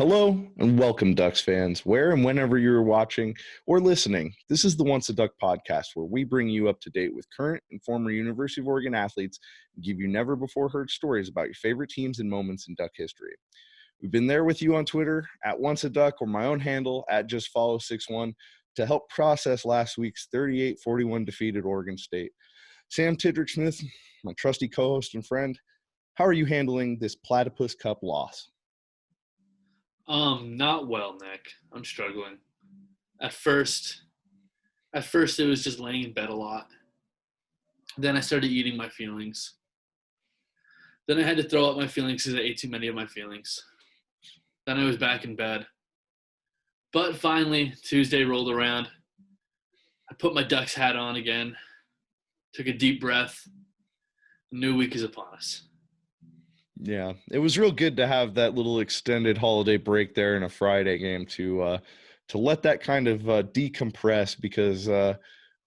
Hello and welcome, Ducks fans, where and whenever you're watching or listening. This is the Once a Duck podcast, where we bring you up to date with current and former University of Oregon athletes and give you never before heard stories about your favorite teams and moments in Duck history. We've been there with you on Twitter at Once a Duck or my own handle at JustFollow61 to help process last week's 38-41 defeat at Oregon State. Sam Tidrick-Smith, my trusty co-host and friend, how are you handling this Platypus Cup loss? Not well, Nick. I'm struggling. At first it was just laying in bed a lot. Then I started eating my feelings. Then I had to throw out my feelings because I ate too many of my feelings. Then I was back in bed. But finally, Tuesday rolled around. I put my Ducks hat on again, took a deep breath. The new week is upon us. Yeah, it was real good to have that little extended holiday break there in a Friday game to let that kind of decompress because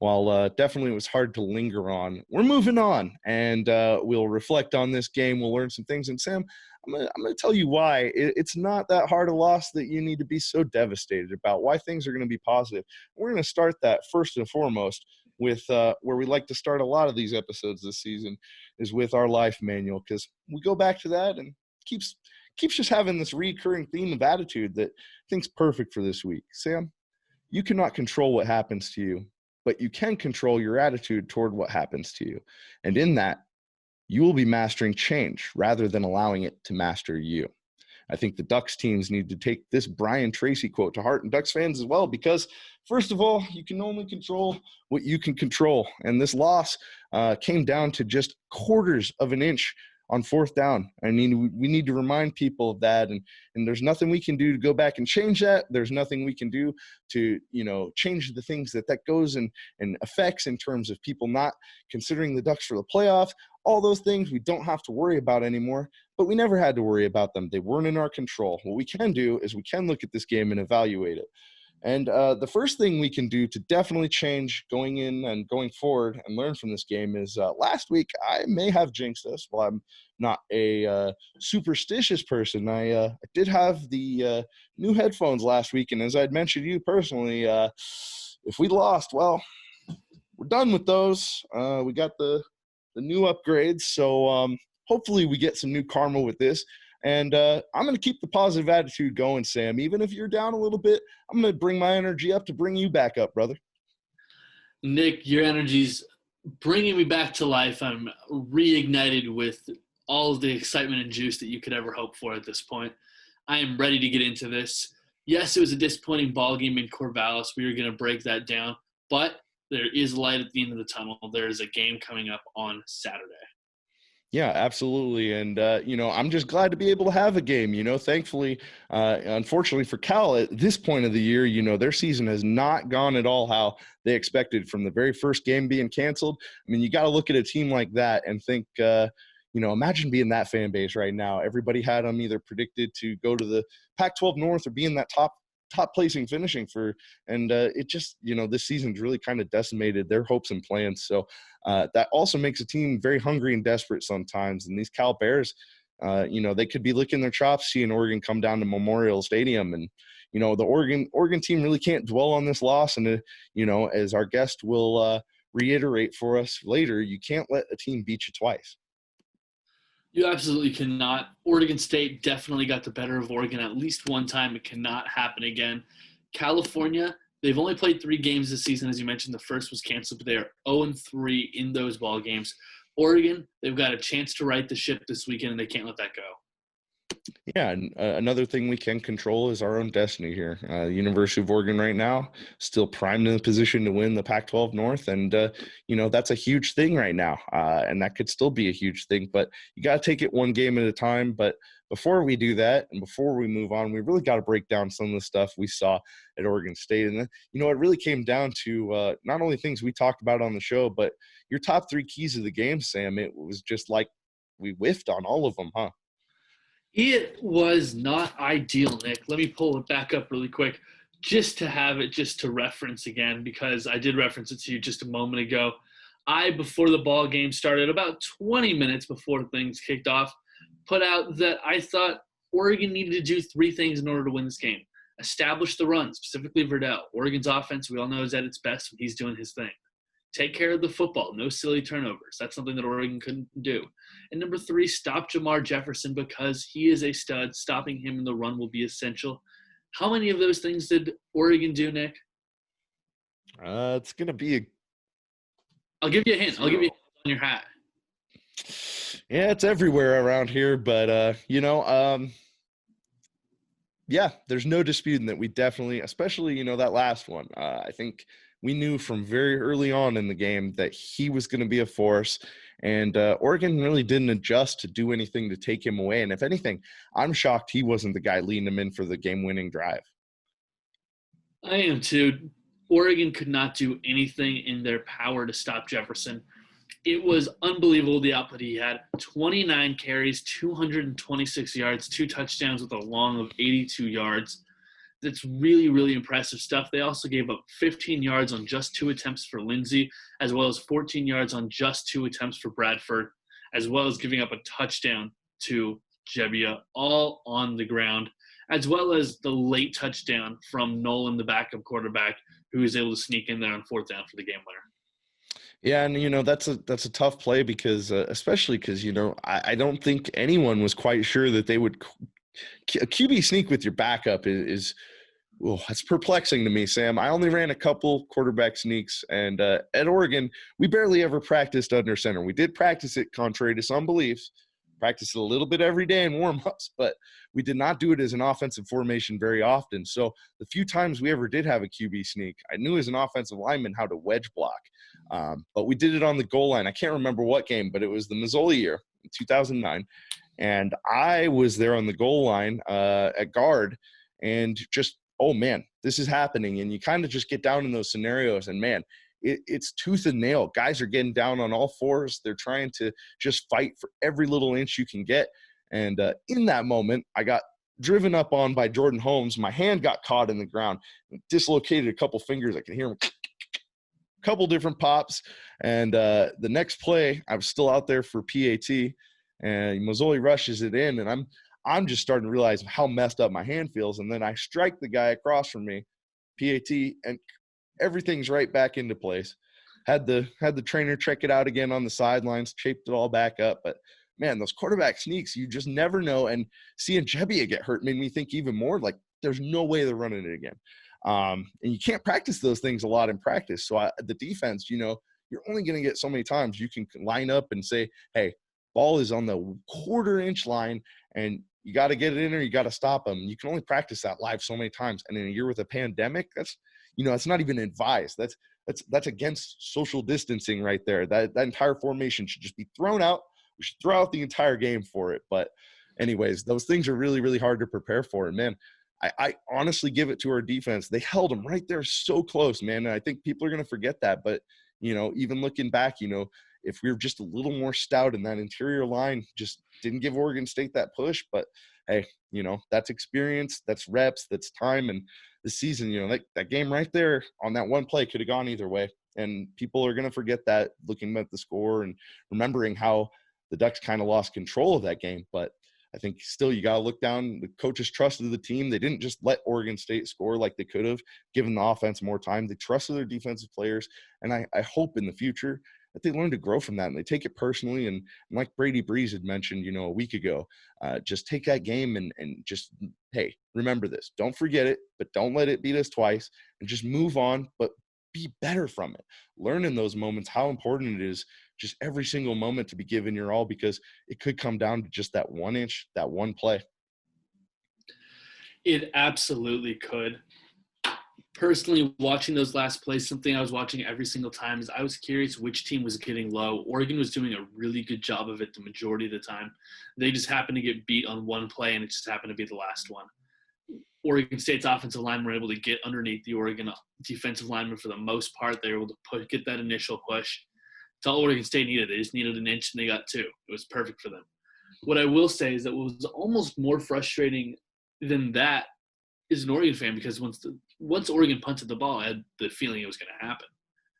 while definitely it was hard to linger on, we're moving on and we'll reflect on this game. We'll learn some things. And Sam, I'm gonna tell you why it's not that hard a loss that you need to be so devastated about, why things are going to be positive. We're going to start that first and foremost with where we like to start a lot of these episodes this season is with our life manual, because we go back to that and keeps just having this recurring theme of attitude that I think's perfect for this week. Sam, you cannot control what happens to you, but you can control your attitude toward what happens to you. And in that, you will be mastering change rather than allowing it to master you. I think the Ducks teams need to take this Brian Tracy quote to heart, and Ducks fans as well, because first of all, you can only control what you can control. And this loss came down to just quarters of an inch on fourth down. I mean, we need to remind people of that. And there's nothing we can do to go back and change that. There's nothing we can do to, change the things that goes and affects in terms of people not considering the Ducks for the playoffs. All those things we don't have to worry about anymore, but we never had to worry about them. They weren't in our control. What we can do is we can look at this game and evaluate it. And the first thing we can do to definitely change going in and going forward and learn from this game is last week I may have jinxed us. While I'm not a superstitious person, I did have the new headphones last week. And as I'd mentioned to you personally, if we lost, well, we're done with those. We got the new upgrades. So hopefully we get some new karma with this. And I'm going to keep the positive attitude going, Sam. Even if you're down a little bit, I'm going to bring my energy up to bring you back up, brother. Nick, your energy's bringing me back to life. I'm reignited with all of the excitement and juice that you could ever hope for at this point. I am ready to get into this. Yes, it was a disappointing ball game in Corvallis. We are going to break that down. But there is light at the end of the tunnel. There is a game coming up on Saturday. Yeah, absolutely. And, I'm just glad to be able to have a game, thankfully. Unfortunately for Cal at this point of the year, their season has not gone at all how they expected from the very first game being canceled. I mean, you got to look at a team like that and think, imagine being that fan base right now. Everybody had them either predicted to go to the Pac-12 North or be in that top placing finishing it just, this season's really kind of decimated their hopes and plans. So that also makes a team very hungry and desperate sometimes. And these Cal Bears, they could be licking their chops seeing Oregon come down to Memorial Stadium. And, the Oregon team really can't dwell on this loss. And, as our guest will reiterate for us later, you can't let a team beat you twice. You absolutely cannot. Oregon State definitely got the better of Oregon at least one time. It cannot happen again. California, they've only played 3 games this season. As you mentioned, the first was canceled, but they are 0-3 in those ball games. Oregon, they've got a chance to right the ship this weekend, and they can't let that go. Yeah, and another thing we can control is our own destiny here. University of Oregon right now still primed in the position to win the Pac-12 North, and that's a huge thing right now, and that could still be a huge thing. But you got to take it one game at a time. But before we do that, and before we move on, we really got to break down some of the stuff we saw at Oregon State, and it really came down to not only things we talked about on the show, but your top 3 keys of the game, Sam. It was just like we whiffed on all of them, huh? It was not ideal, Nick. Let me pull it back up really quick just to have it just to reference again, because I did reference it to you just a moment ago. Before the ball game started, about 20 minutes before things kicked off, put out that I thought Oregon needed to do three things in order to win this game. Establish the run, specifically Verdell. Oregon's offense, we all know, is at its best when he's doing his thing. Take care of the football. No silly turnovers. That's something that Oregon couldn't do. And number three, stop Jamar Jefferson because he is a stud. Stopping him in the run will be essential. How many of those things did Oregon do, Nick? It's going to be I'll give you a hint. I'll give you a hint on your hat. Yeah, it's everywhere around here, but yeah, there's no disputing that we definitely, especially, that last one. I think we knew from very early on in the game that he was going to be a force, and Oregon really didn't adjust to do anything to take him away. And if anything, I'm shocked he wasn't the guy leading him in for the game-winning drive. I am too. Oregon could not do anything in their power to stop Jefferson. It was unbelievable the output he had. 29 carries, 226 yards, 2 touchdowns with a long of 82 yards. That's really, really impressive stuff. They also gave up 15 yards on just 2 attempts for Lindsey, as well as 14 yards on just 2 attempts for Bradford, as well as giving up a touchdown to Jebbia, all on the ground, as well as the late touchdown from Nolan, the backup quarterback, who was able to sneak in there on 4th down for the game winner. Yeah, and that's a tough play because especially because I don't think anyone was quite sure that they would a QB sneak with your backup is that's perplexing to me, Sam. I only ran a couple quarterback sneaks, and at Oregon we barely ever practiced under center. We did practice it, contrary to some beliefs. Practice it a little bit every day in warmups, but we did not do it as an offensive formation very often. So the few times we ever did have a QB sneak, I knew as an offensive lineman how to wedge block. But we did it on the goal line. I can't remember what game, but it was the Mazzoli year in 2009. And I was there on the goal line at guard and just, oh, man, this is happening. And you kind of just get down in those scenarios and, man, it's tooth and nail. Guys are getting down on all fours. They're trying to just fight for every little inch you can get. And in that moment, I got driven up on by Jordan Holmes. My hand got caught in the ground, dislocated a couple fingers. I could hear him couple different pops, and the next play I was still out there for PAT, and Mazzoli rushes it in, and I'm just starting to realize how messed up my hand feels, and then I strike the guy across from me, PAT, and everything's right back into place. Had the trainer check it out again on the sidelines, shaped it all back up, but man, those quarterback sneaks, you just never know. And seeing Jebbia get hurt made me think even more like there's no way they're running it again. And you can't practice those things a lot in practice. So the defense, you're only going to get so many times you can line up and say, hey, ball is on the 1/4 inch line and you got to get it in or you got to stop them. You can only practice that live so many times. And in a year with a pandemic, that's not even advised. That's against social distancing right there. That entire formation should just be thrown out. We should throw out the entire game for it. But anyways, those things are really, really hard to prepare for. And man, I honestly give it to our defense. They held them right there so close, man. And I think people are going to forget that. But, even looking back, if we were just a little more stout in that interior line, just didn't give Oregon State that push. But, hey, that's experience, that's reps, that's time. And the season, that game right there on that one play could have gone either way. And people are going to forget that looking at the score and remembering how the Ducks kind of lost control of that game. But I think still you got to look down. The coaches trusted the team. They didn't just let Oregon State score like they could have, given the offense more time. They trusted their defensive players. And I hope in the future that they learn to grow from that and they take it personally. And like Brady Breeze had mentioned, a week ago, just take that game and just, hey, remember this. Don't forget it, but don't let it beat us twice and just move on, but be better from it. Learn in those moments how important it is just every single moment to be given your all, because it could come down to just that 1 inch, that one play. It absolutely could. Personally, watching those last plays, something I was watching every single time is I was curious which team was getting low. Oregon was doing a really good job of it the majority of the time. They just happened to get beat on one play, and it just happened to be the last one. Oregon State's offensive linemen were able to get underneath the Oregon defensive linemen for the most part. They were able to get that initial push. It's all Oregon State needed. They just needed an inch, and they got 2. It was perfect for them. What I will say is that what was almost more frustrating than that is an Oregon fan, because once Oregon punted the ball, I had the feeling it was going to happen.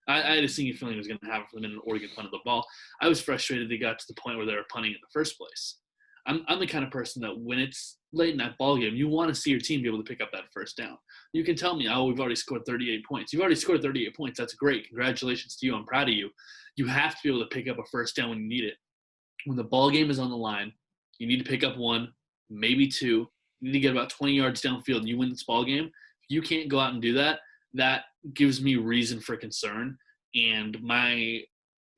I had a sneaking feeling it was going to happen for the minute Oregon punted the ball. I was frustrated they got to the point where they were punting in the first place. I'm the kind of person that when it's late in that ball game, you want to see your team be able to pick up that first down. You can tell me, oh, we've already scored 38 points. You've already scored 38 points. That's great. Congratulations to you. I'm proud of you. You have to be able to pick up a first down when you need it. When the ball game is on the line, you need to pick up one, maybe two. You need to get about 20 yards downfield and you win this ball game. If you can't go out and do that, that gives me reason for concern. And my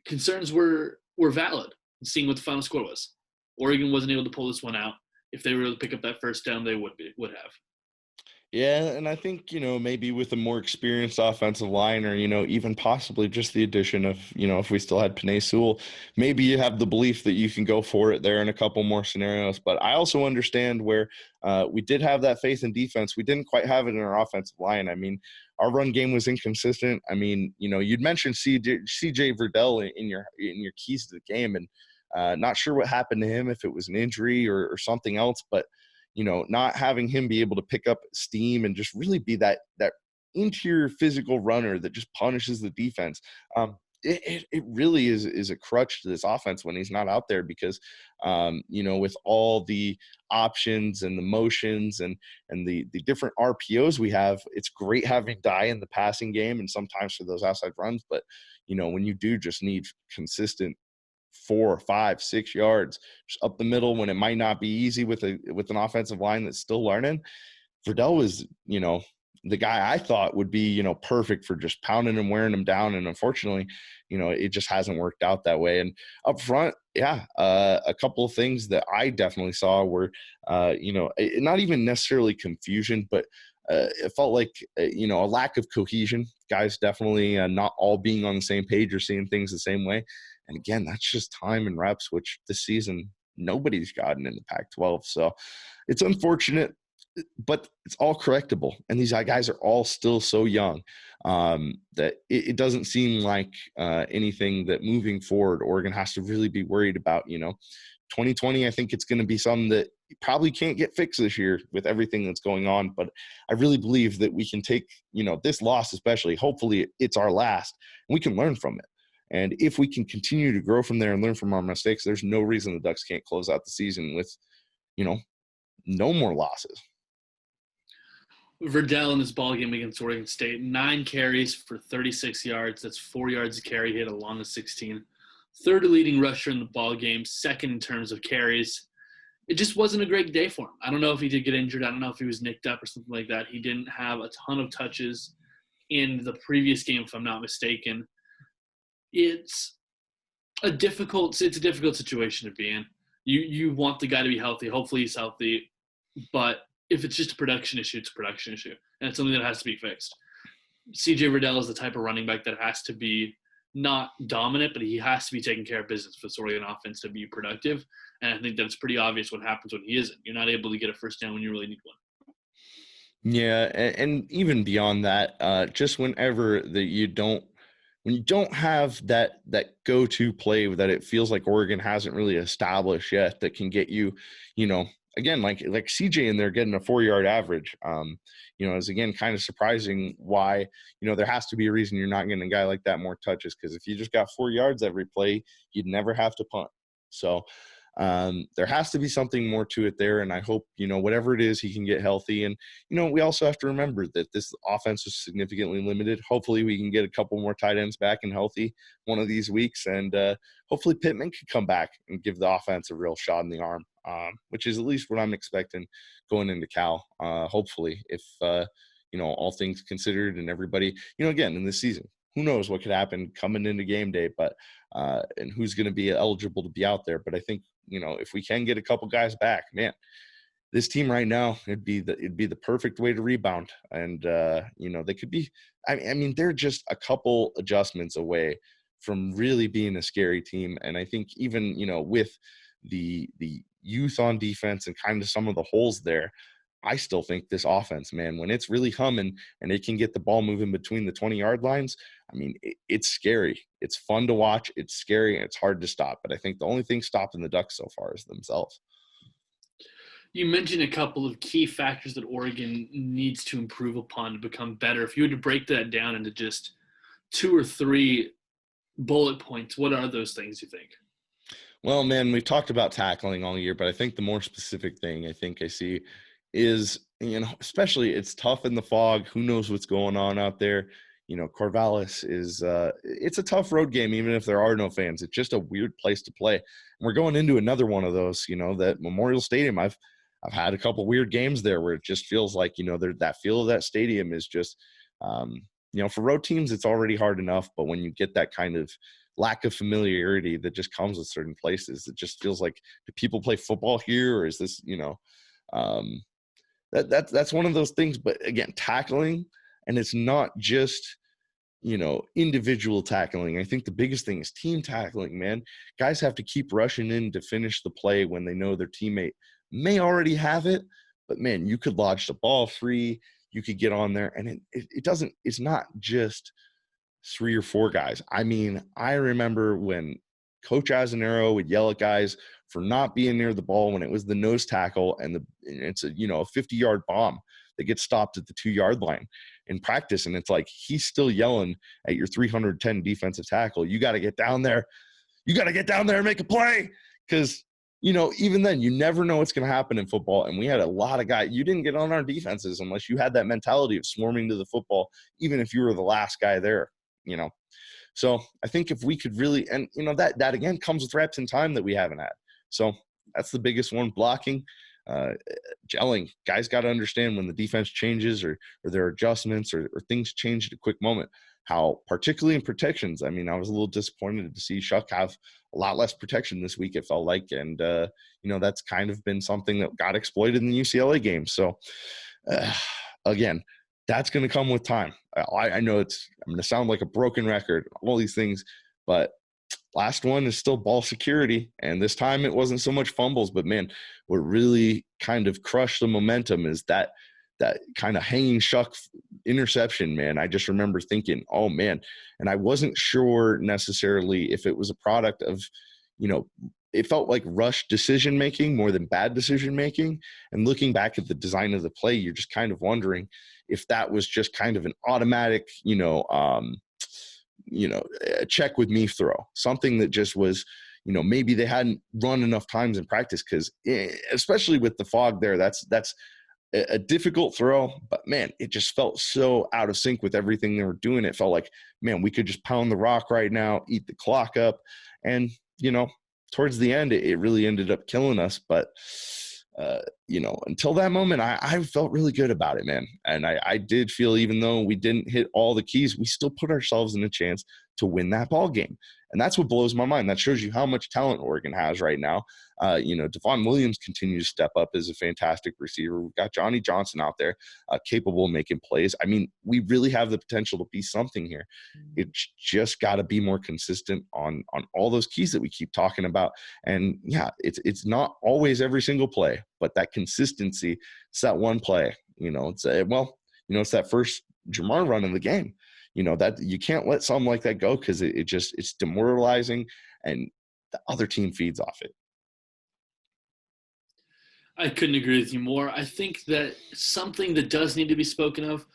concerns were valid, seeing what the final score was. Oregon wasn't able to pull this one out. If they were able to pick up that first down, they would have. Yeah, and I think, maybe with a more experienced offensive line or, even possibly just the addition of, if we still had Penei Sewell, maybe you have the belief that you can go for it there in a couple more scenarios. But I also understand where we did have that faith in defense. We didn't quite have it in our offensive line. I mean, our run game was inconsistent. I mean, you'd mentioned CJ Verdell in your keys to the game, and not sure what happened to him, if it was an injury or something else, but not having him be able to pick up steam and just really be that interior physical runner that just punishes the defense. It really is a crutch to this offense when he's not out there because, with all the options and the motions and the different RPOs we have, it's great having Dye in the passing game and sometimes for those outside runs. But, when you do just need consistent 4, 5, 6 yards just up the middle when it might not be easy with an offensive line that's still learning. Verdell was, the guy I thought would be, perfect for just pounding and wearing him down. And unfortunately, it just hasn't worked out that way. And up front, a couple of things that I definitely saw were, not even necessarily confusion, but it felt like, a lack of cohesion. Guys definitely not all being on the same page or seeing things the same way. And again, that's just time and reps, which this season nobody's gotten in the Pac-12. So it's unfortunate, but it's all correctable. And these guys are all still so young that it doesn't seem like anything that moving forward, Oregon has to really be worried about. 2020, I think it's going to be something that probably can't get fixed this year with everything that's going on. But I really believe that we can take, this loss especially, hopefully it's our last, and we can learn from it. And if we can continue to grow from there and learn from our mistakes, there's no reason the Ducks can't close out the season with, no more losses. Verdell in this ball game against Oregon State, 9 carries for 36 yards. That's 4 yards a carry, hit along the 16. Third leading rusher in the ball game, second in terms of carries. It just wasn't a great day for him. I don't know if he did get injured. I don't know if he was nicked up or something like that. He didn't have a ton of touches in the previous game, if I'm not mistaken. It's a difficult situation to be in. You want the guy to be healthy. Hopefully he's healthy. But if it's just a production issue, it's a production issue. And it's something that has to be fixed. CJ Verdell is the type of running back that has to be not dominant, but he has to be taking care of business for this Oregon offense to be productive. And I think that's pretty obvious what happens when he isn't. You're not able to get a first down when you really need one. Yeah, and even beyond that, just whenever when you don't have that go-to play that it feels like Oregon hasn't really established yet that can get you, again, like CJ in there getting a 4-yard average, is again kind of surprising why, there has to be a reason you're not getting a guy like that more touches, because if you just got 4 yards every play, you'd never have to punt. So there has to be something more to it there. And I hope, whatever it is, he can get healthy. And, we also have to remember that this offense is significantly limited. Hopefully we can get a couple more tight ends back and healthy one of these weeks. And hopefully Pittman can come back and give the offense a real shot in the arm, which is at least what I'm expecting going into Cal. Hopefully if, all things considered and everybody, again, in this season, who knows what could happen coming into game day, but and who's going to be eligible to be out there. But I think, if we can get a couple guys back, man, this team right now, it'd be the perfect way to rebound. And, they could be, I mean, they're just a couple adjustments away from really being a scary team. And I think even, with the youth on defense and kind of some of the holes there, I still think this offense, man, when it's really humming and it can get the ball moving between the 20-yard lines, I mean, it's scary. It's fun to watch. It's scary, and it's hard to stop. But I think the only thing stopping the Ducks so far is themselves. You mentioned a couple of key factors that Oregon needs to improve upon to become better. If you were to break that down into just 2 or 3 bullet points, what are those things you think? Well, man, we've talked about tackling all year, but I think the more specific thing I think I see is, especially it's tough in the fog. Who knows what's going on out there? Corvallis is it's a tough road game, even if there are no fans. It's just a weird place to play. And we're going into another one of those, that Memorial Stadium. I've had a couple weird games there where it just feels like, that feel of that stadium is just for road teams, it's already hard enough, but when you get that kind of lack of familiarity that just comes with certain places, it just feels like, do people play football here, or is this, um, that's one of those things. But again, tackling, and it's not just individual tackling. I think the biggest thing is team tackling, man. Guys have to keep rushing in to finish the play when they know their teammate may already have it, but man, you could lodge the ball free, you could get on there, and it's not just 3 or 4 guys. I mean, I remember when Coach Azanero would yell at guys for not being near the ball when it was the nose tackle, and it's a 50-yard bomb that gets stopped at the 2-yard line in practice, and it's like he's still yelling at your 310 defensive tackle, you got to get down there, and make a play, because even then, you never know what's going to happen in football. And we had a lot of guys. You didn't get on our defenses unless you had that mentality of swarming to the football, even if you were the last guy there. So I think if we could really, and that again comes with reps and time that we haven't had. So that's the biggest one. Blocking, gelling. Guys got to understand when the defense changes, or there are adjustments, or things change at a quick moment. How, particularly in protections, I mean, I was a little disappointed to see Shuck have a lot less protection this week, it felt like. And, that's kind of been something that got exploited in the UCLA game. So, again, that's going to come with time. I know I'm going to sound like a broken record, all these things, but last one is still ball security. And this time it wasn't so much fumbles, but man, what really kind of crushed the momentum is that kind of hanging Shuck interception, man. I just remember thinking, oh man, and I wasn't sure necessarily if it was a product of, it felt like rushed decision making more than bad decision making. And looking back at the design of the play, you're just kind of wondering if that was just kind of an automatic, a check with me throw, something that just was, maybe they hadn't run enough times in practice, because especially with the fog there, that's a difficult throw, but man, it just felt so out of sync with everything they were doing. It felt like, man, we could just pound the rock right now, eat the clock up. And, towards the end, it really ended up killing us. But, until that moment, I felt really good about it, man. And I did feel, even though we didn't hit all the keys, we still put ourselves in a chance to win that ball game. And that's what blows my mind. That shows you how much talent Oregon has right now. Devon Williams continues to step up as a fantastic receiver. We've got Johnny Johnson out there, capable of making plays. I mean, we really have the potential to be something here. It's just got to be more consistent on all those keys that we keep talking about. And yeah, it's not always every single play, but that consistency, it's that one play. It's that first Jamar run in the game. That you can't let something like that go, because it's demoralizing, and the other team feeds off it. I couldn't agree with you more. I think that something that does need to be spoken of,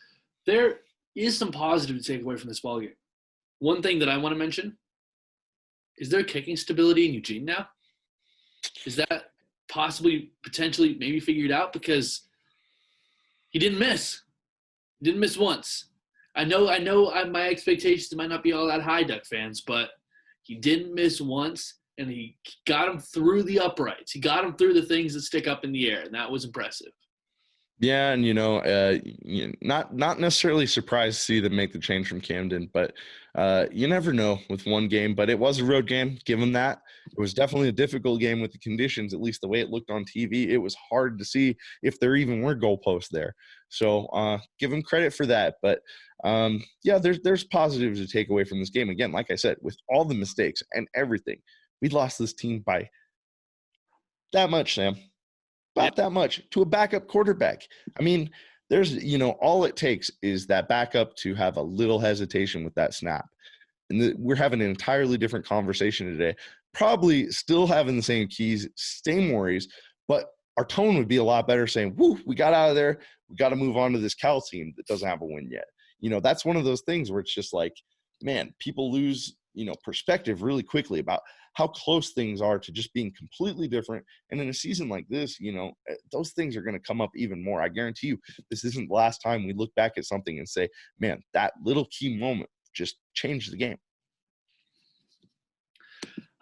there is some positive to take away from this ballgame. One thing that I want to mention is there kicking stability in Eugene now? Is that possibly, potentially, maybe figured out? Because he didn't miss. He didn't miss once. I know my expectations might not be all that high, Duck fans, but he didn't miss once, and he got him through the uprights. He got him through the things that stick up in the air, and that was impressive. Yeah, and not necessarily surprised to see them make the change from Camden, but you never know with one game. But it was a road game. Give them that. It was definitely a difficult game with the conditions, at least the way it looked on TV. It was hard to see if there even were goalposts there. So give them credit for that. But yeah, there's positives to take away from this game. Again, like I said, with all the mistakes and everything, we lost this team by that much, Sam. About that much, to a backup quarterback. I mean, there's, all it takes is that backup to have a little hesitation with that snap. And we're having an entirely different conversation today. Probably still having the same keys, same worries, but our tone would be a lot better saying, woo, we got out of there. We got to move on to this Cal team that doesn't have a win yet. That's one of those things where it's just like, man, people lose perspective really quickly about how close things are to just being completely different. And in a season like this, those things are going to come up even more. I guarantee you this isn't the last time we look back at something and say, man, that little key moment just changed the game.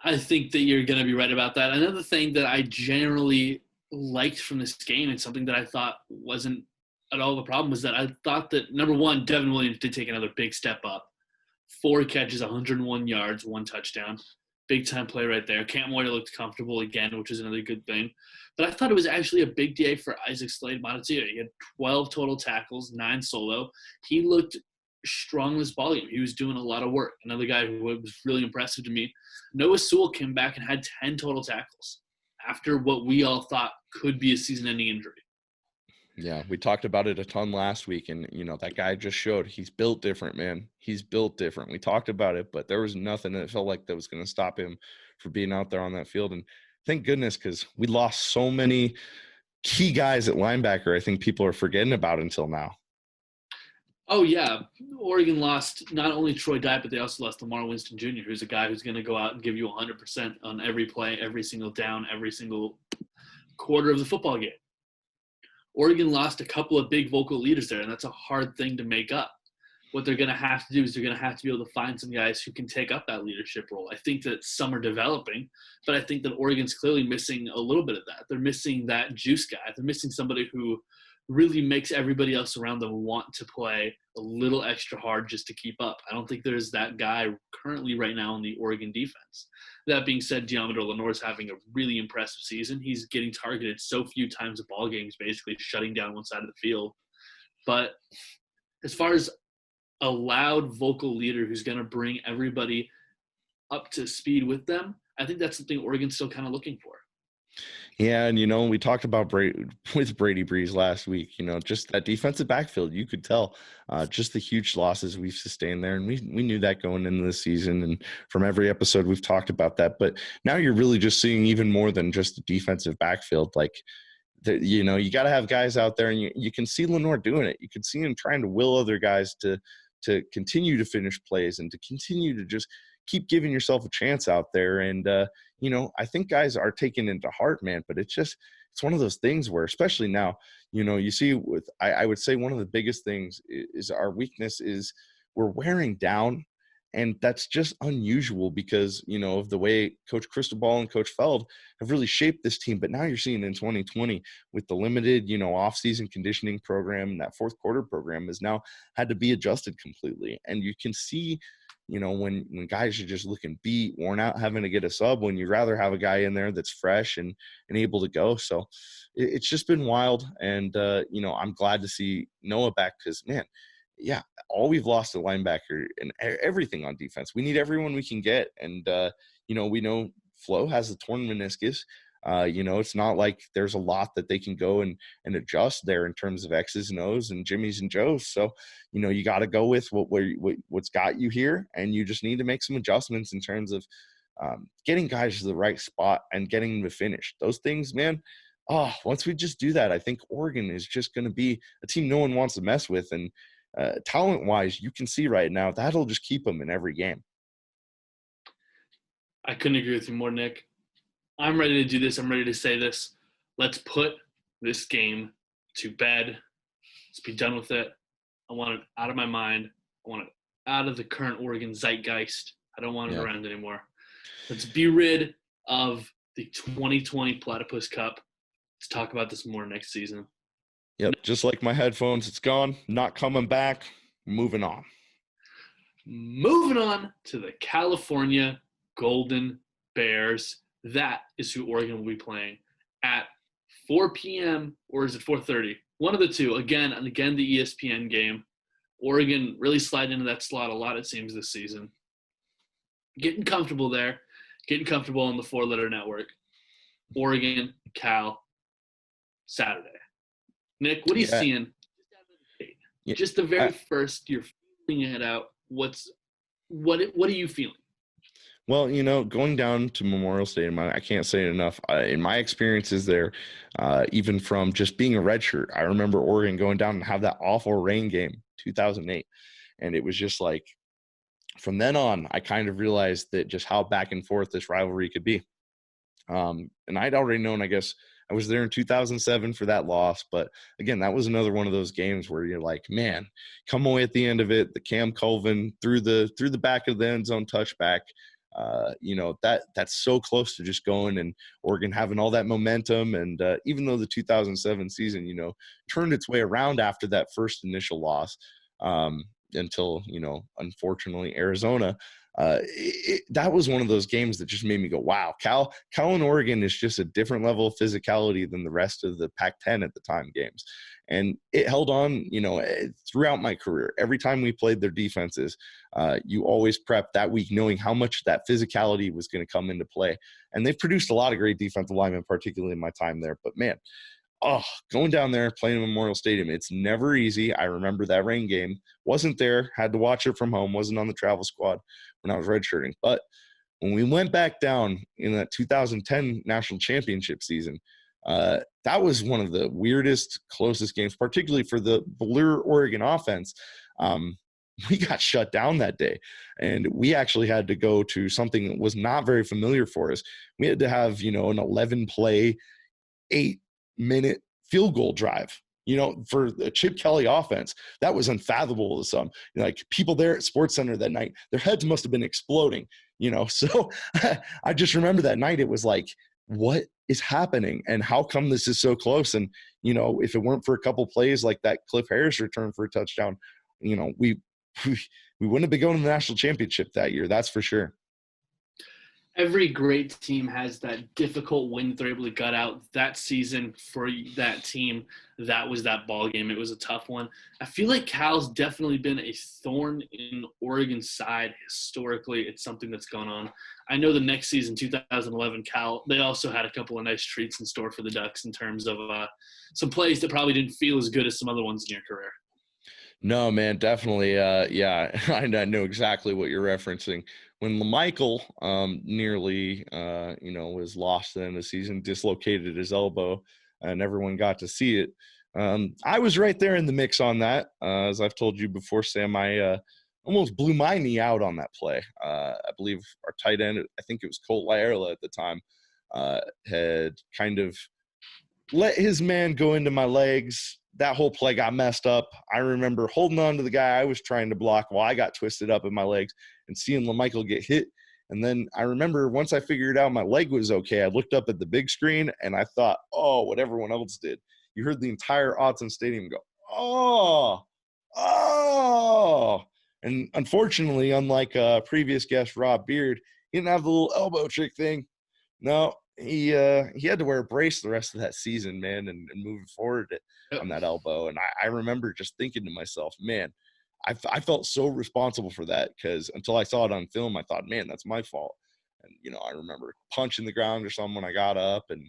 I think that you're going to be right about that. Another thing that I generally liked from this game, and something that I thought wasn't at all the problem, was that I thought that, number one, Devin Williams did take another big step up. 4 catches, 101 yards, 1 touchdown. Big time play right there. Cam Moyer looked comfortable again, which is another good thing. But I thought it was actually a big day for Isaac Slade-Matatia. He had 12 total tackles, 9 solo. He looked strong in this ball game. He was doing a lot of work. Another guy who was really impressive to me. Noah Sewell came back and had 10 total tackles after what we all thought could be a season-ending injury. Yeah, we talked about it a ton last week, and, that guy just showed he's built different, man. He's built different. We talked about it, but there was nothing that felt like that was going to stop him from being out there on that field. And thank goodness, because we lost so many key guys at linebacker I think people are forgetting about until now. Oh, yeah. Oregon lost not only Troy Dye, but they also lost Lamar Winston Jr., who's a guy who's going to go out and give you 100% on every play, every single down, every single quarter of the football game. Oregon lost a couple of big vocal leaders there, and that's a hard thing to make up. What they're going to have to do is they're going to have to be able to find some guys who can take up that leadership role. I think that some are developing, but I think that Oregon's clearly missing a little bit of that. They're missing that juice guy. They're missing somebody who really makes everybody else around them want to play a little extra hard just to keep up. I don't think there's that guy currently right now in the Oregon defense. That being said, Diomedor Lenoir's having a really impressive season. He's getting targeted so few times a ball game, he's basically shutting down one side of the field. But as far as a loud vocal leader who's going to bring everybody up to speed with them, I think that's something Oregon's still kind of looking for. Yeah, and we talked about with Brady Breeze last week. Just that defensive backfield, you could tell just the huge losses we've sustained there, and we knew that going into the season. And from every episode, we've talked about that. But now you're really just seeing even more than just the defensive backfield. Like, you got to have guys out there, and you can see Lenoir doing it. You can see him trying to will other guys to continue to finish plays and to continue to just keep giving yourself a chance out there. And, I think guys are taking it to heart, man, but it's one of those things where, especially now, you see I would say one of the biggest things is our weakness is we're wearing down. And that's just unusual because, of the way Coach Cristobal and Coach Feld have really shaped this team. But now you're seeing in 2020 with the limited, off-season conditioning program, that fourth quarter program has now had to be adjusted completely. And you can see, when guys are just looking beat, worn out, having to get a sub, when you'd rather have a guy in there that's fresh and able to go. So it's just been wild. And, I'm glad to see Noah back because, man, yeah, all we've lost a linebacker and everything on defense. We need everyone we can get. And, we know Flo has a torn meniscus. It's not like there's a lot that they can go and adjust there in terms of X's and O's and Jimmy's and Joe's. So, you got to go with what's got you here. And you just need to make some adjustments in terms of getting guys to the right spot and getting them to finish. Those things, man, once we just do that, I think Oregon is just going to be a team no one wants to mess with. And, talent-wise, you can see right now that'll just keep them in every game. I couldn't agree with you more, Nick. I'm ready to do this. I'm ready to say this. Let's put this game to bed. Let's be done with it. I want it out of my mind. I want it out of the current Oregon zeitgeist. I don't want it around anymore. Let's be rid of the 2020 Platypus Cup. Let's talk about this more next season. Yep, just like my headphones, it's gone, not coming back, moving on. Moving on to the California Golden Bears. That is who Oregon will be playing at 4 p.m. or is it 4:30? One of the two. Again, the ESPN game. Oregon really slide into that slot a lot, it seems, this season. Getting comfortable there. Getting comfortable on the 4-letter network. Oregon, Cal, Saturday. Nick, what are you seeing? Just the very first, you're feeling it out. What are you feeling? Well, going down to Memorial Stadium, I can't say it enough. In my experiences there, even from just being a redshirt, I remember Oregon going down and have that awful rain game, 2008. And it was just like from then on, I kind of realized that just how back and forth this rivalry could be. And I'd already known, I guess, I was there in 2007 for that loss. But again, that was another one of those games where you're like, man, come away at the end of it. The Cam Colvin through the back of the end zone touchback. That's so close to just going, and Oregon having all that momentum. And even though the 2007 season, turned its way around after that first initial loss, until, unfortunately, Arizona. That was one of those games that just made me go, wow, Cal and Oregon is just a different level of physicality than the rest of the Pac-10 at the time games. And it held on, throughout my career. Every time we played their defenses, you always prep that week knowing how much that physicality was going to come into play. And they've produced a lot of great defensive linemen, particularly in my time there. But man, going down there, playing in Memorial Stadium, it's never easy. I remember that rain game. Wasn't there, had to watch it from home, wasn't on the travel squad when I was redshirting. But when we went back down in that 2010 national championship season, that was one of the weirdest, closest games, particularly for the Blur Oregon offense. We got shut down that day, and we actually had to go to something that was not very familiar for us. We had to have, an 11-play, 8-minute field goal drive, for the Chip Kelly offense. That was unfathomable to some. Like, people there at Sports Center that night, their heads must have been exploding, So I just remember that night, it was like, what is happening? And how come this is so close? And, if it weren't for a couple plays like that Cliff Harris return for a touchdown, we wouldn't have been going to the national championship that year. That's for sure. Every great team has that difficult win they're able to gut out. That season for that team, that was that ball game. It was a tough one. I feel like Cal's definitely been a thorn in Oregon's side historically. It's something that's gone on. I know the next season, 2011, Cal, they also had a couple of nice treats in store for the Ducks in terms of some plays that probably didn't feel as good as some other ones in your career. No, man, definitely. Yeah, I know exactly what you're referencing. When LaMichael nearly, was lost in the season, dislocated his elbow, and everyone got to see it. I was right there in the mix on that. As I've told you before, Sam, I almost blew my knee out on that play. I believe our tight end, I think it was Colt Laerla at the time, had kind of let his man go into my legs. That whole play got messed up. I remember holding on to the guy I was trying to block while I got twisted up in my legs and seeing LaMichael get hit. And then I remember once I figured out my leg was okay, I looked up at the big screen and I thought, what everyone else did. You heard the entire Autzen Stadium go, oh. And unfortunately, unlike previous guest Rob Beard, he didn't have the little elbow trick thing. No, he had to wear a brace the rest of that season, man, and moving forward on that elbow. And I remember just thinking to myself, man, I felt so responsible for that, because until I saw it on film, I thought, man, that's my fault. And, I remember punching the ground or something when I got up, and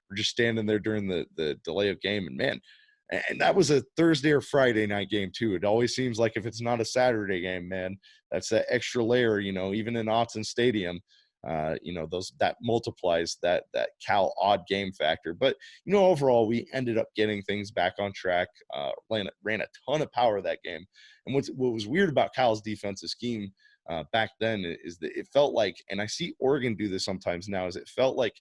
we're just standing there during the delay of game. And, man, and that was a Thursday or Friday night game, too. It always seems like if it's not a Saturday game, man, that's that extra layer, even in Autzen Stadium. That multiplies that Cal odd game factor. But overall, we ended up getting things back on track. Ran a ton of power that game. And what was weird about Cal's defensive scheme back then is that it felt like, and I see Oregon do this sometimes now, is it felt like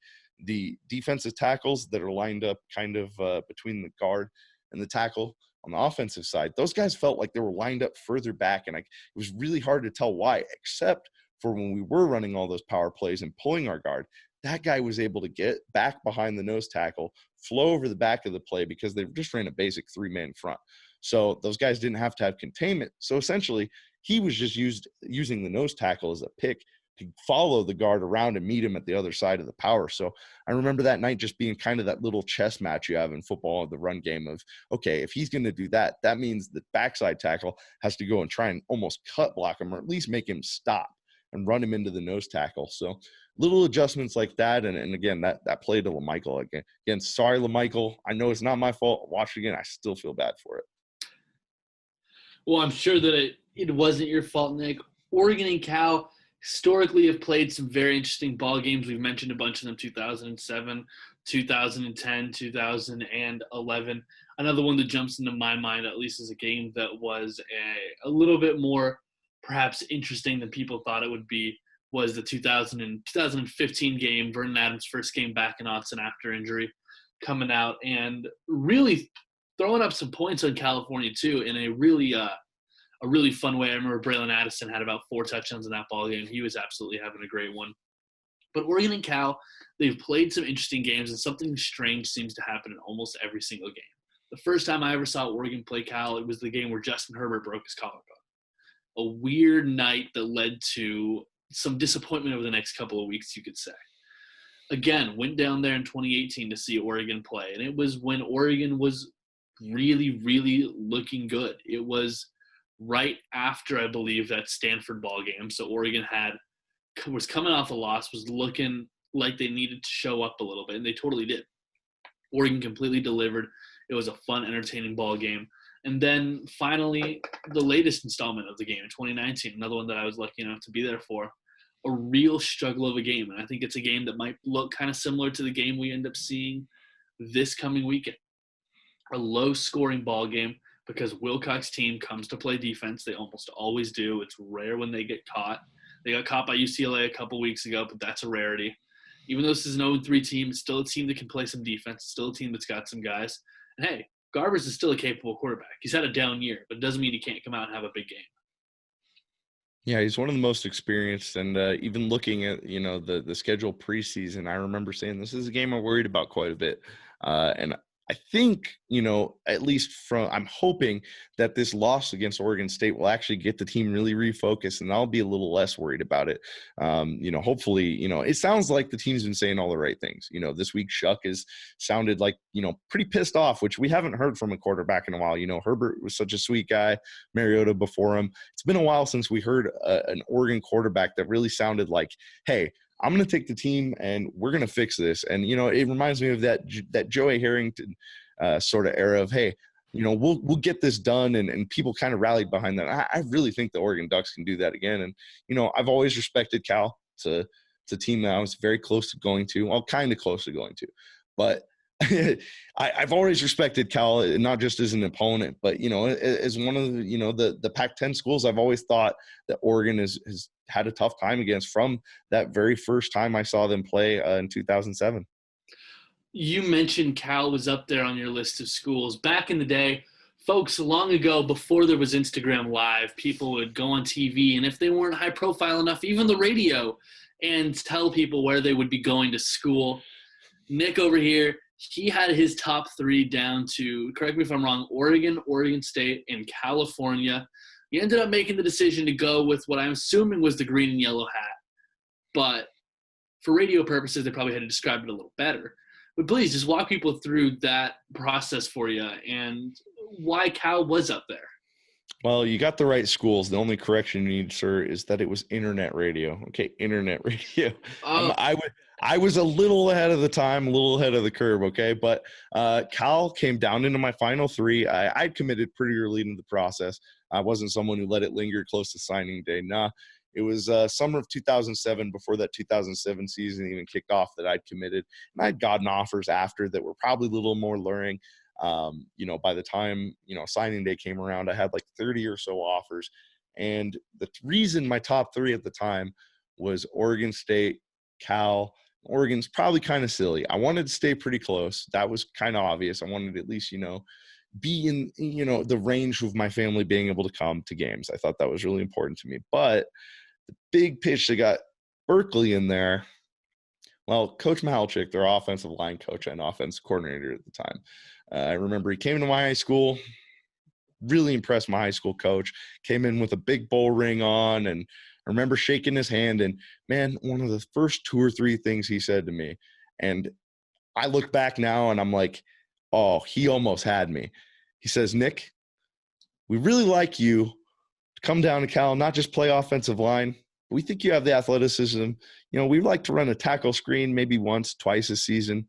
the defensive tackles that are lined up kind of between the guard and the tackle on the offensive side, those guys felt like they were lined up further back, and it was really hard to tell why, except for when we were running all those power plays and pulling our guard. That guy was able to get back behind the nose tackle, flow over the back of the play, because they just ran a basic 3-man front. So those guys didn't have to have containment. So essentially, he was just using the nose tackle as a pick to follow the guard around and meet him at the other side of the power. So I remember that night just being kind of that little chess match you have in football, the run game of, okay, if he's going to do that, that means the backside tackle has to go and try and almost cut block him, or at least make him stop and run him into the nose tackle. So little adjustments like that. And again, that play to LaMichael again, sorry, LaMichael. I know it's not my fault. Watch it again. I still feel bad for it. Well, I'm sure that it wasn't your fault, Nick. Oregon and Cal historically have played some very interesting ball games. We've mentioned a bunch of them: 2007, 2010, 2011. Another one that jumps into my mind, at least, is a game that was a little bit more perhaps interesting than people thought it would be was the 2015 game, Vernon Adams' first game back in Austin after injury, coming out and really throwing up some points on California too in a really fun way. I remember Braylon Addison had about 4 touchdowns in that ball game. He was absolutely having a great one. But Oregon and Cal, they've played some interesting games, and something strange seems to happen in almost every single game. The first time I ever saw Oregon play Cal, it was the game where Justin Herbert broke his collarbone. A weird night that led to some disappointment over the next couple of weeks, you could say. Again, went down there in 2018 to see Oregon play, and it was when Oregon was really, really looking good. It was right after, I believe, that Stanford ball game. So Oregon was coming off a loss, was looking like they needed to show up a little bit, and they totally did. Oregon completely delivered. It was a fun, entertaining ball game. And then finally, the latest installment of the game in 2019, another one that I was lucky enough to be there for, a real struggle of a game. And I think it's a game that might look kind of similar to the game we end up seeing this coming weekend. A low-scoring ball game because Wilcox's team comes to play defense. They almost always do. It's rare when they get caught. They got caught by UCLA a couple weeks ago, but that's a rarity. Even though this is an 0-3 team, it's still a team that can play some defense. It's still a team that's got some guys. And hey, Garbers is still a capable quarterback. He's had a down year, but it doesn't mean he can't come out and have a big game. Yeah, he's one of the most experienced, and even looking at the schedule preseason, I remember saying this is a game I'm worried about quite a bit, and I think at least I'm hoping that this loss against Oregon State will actually get the team really refocused, and I'll be a little less worried about it. Hopefully, it sounds like the team's been saying all the right things. This week Shuck has sounded like pretty pissed off, which we haven't heard from a quarterback in a while. Herbert was such a sweet guy, Mariota before him. It's been a while since we heard an Oregon quarterback that really sounded like, hey, I'm going to take the team and we're going to fix this. And, it reminds me of that Joey Harrington sort of era of, hey, we'll get this done. And people kind of rallied behind that. I really think the Oregon Ducks can do that again. And, I've always respected Cal. It's a team that I was very close to going to, well, kind of close to going to. But I've always respected Cal, not just as an opponent, but, as one of the Pac-10 schools. I've always thought that Oregon has had a tough time against from that very first time I saw them play in 2007. You mentioned Cal was up there on your list of schools. Back in the day, folks, long ago, before there was Instagram Live, people would go on TV, and if they weren't high profile enough, even the radio, and tell people where they would be going to school. Nick over here, he had his top 3 down to, correct me if I'm wrong, Oregon, Oregon State, and California. He ended up making the decision to go with what I'm assuming was the green and yellow hat. But for radio purposes, they probably had to describe it a little better. But please, just walk people through that process for you and why Cal was up there. Well, you got the right schools. The only correction you need, sir, is that it was internet radio. Okay, internet radio. I was a little ahead of the time, a little ahead of the curve, okay? But Cal came down into my final 3. I'd committed pretty early into the process. I wasn't someone who let it linger close to signing day. Nah, it was summer of 2007, before that 2007 season even kicked off, that I'd committed. And I'd gotten offers after that were probably a little more luring. By the time, signing day came around, I had like 30 or so offers. And the reason my top 3 at the time was Oregon State, Cal. Oregon's probably kind of silly. I wanted to stay pretty close. That was kind of obvious. I wanted to at least, be in, the range of my family being able to come to games. I thought that was really important to me. But the big pitch that got Berkeley in there, well, Coach Mahalchik, their offensive line coach and offensive coordinator at the time, I remember he came to my high school, really impressed my high school coach, came in with a big bowl ring on, and I remember shaking his hand, and man, one of the first 2 or 3 things he said to me, and I look back now and I'm like, oh, he almost had me. He says, Nick, we really like you to come down to Cal, not just play offensive line. We think you have the athleticism. We'd like to run a tackle screen maybe once, twice a season.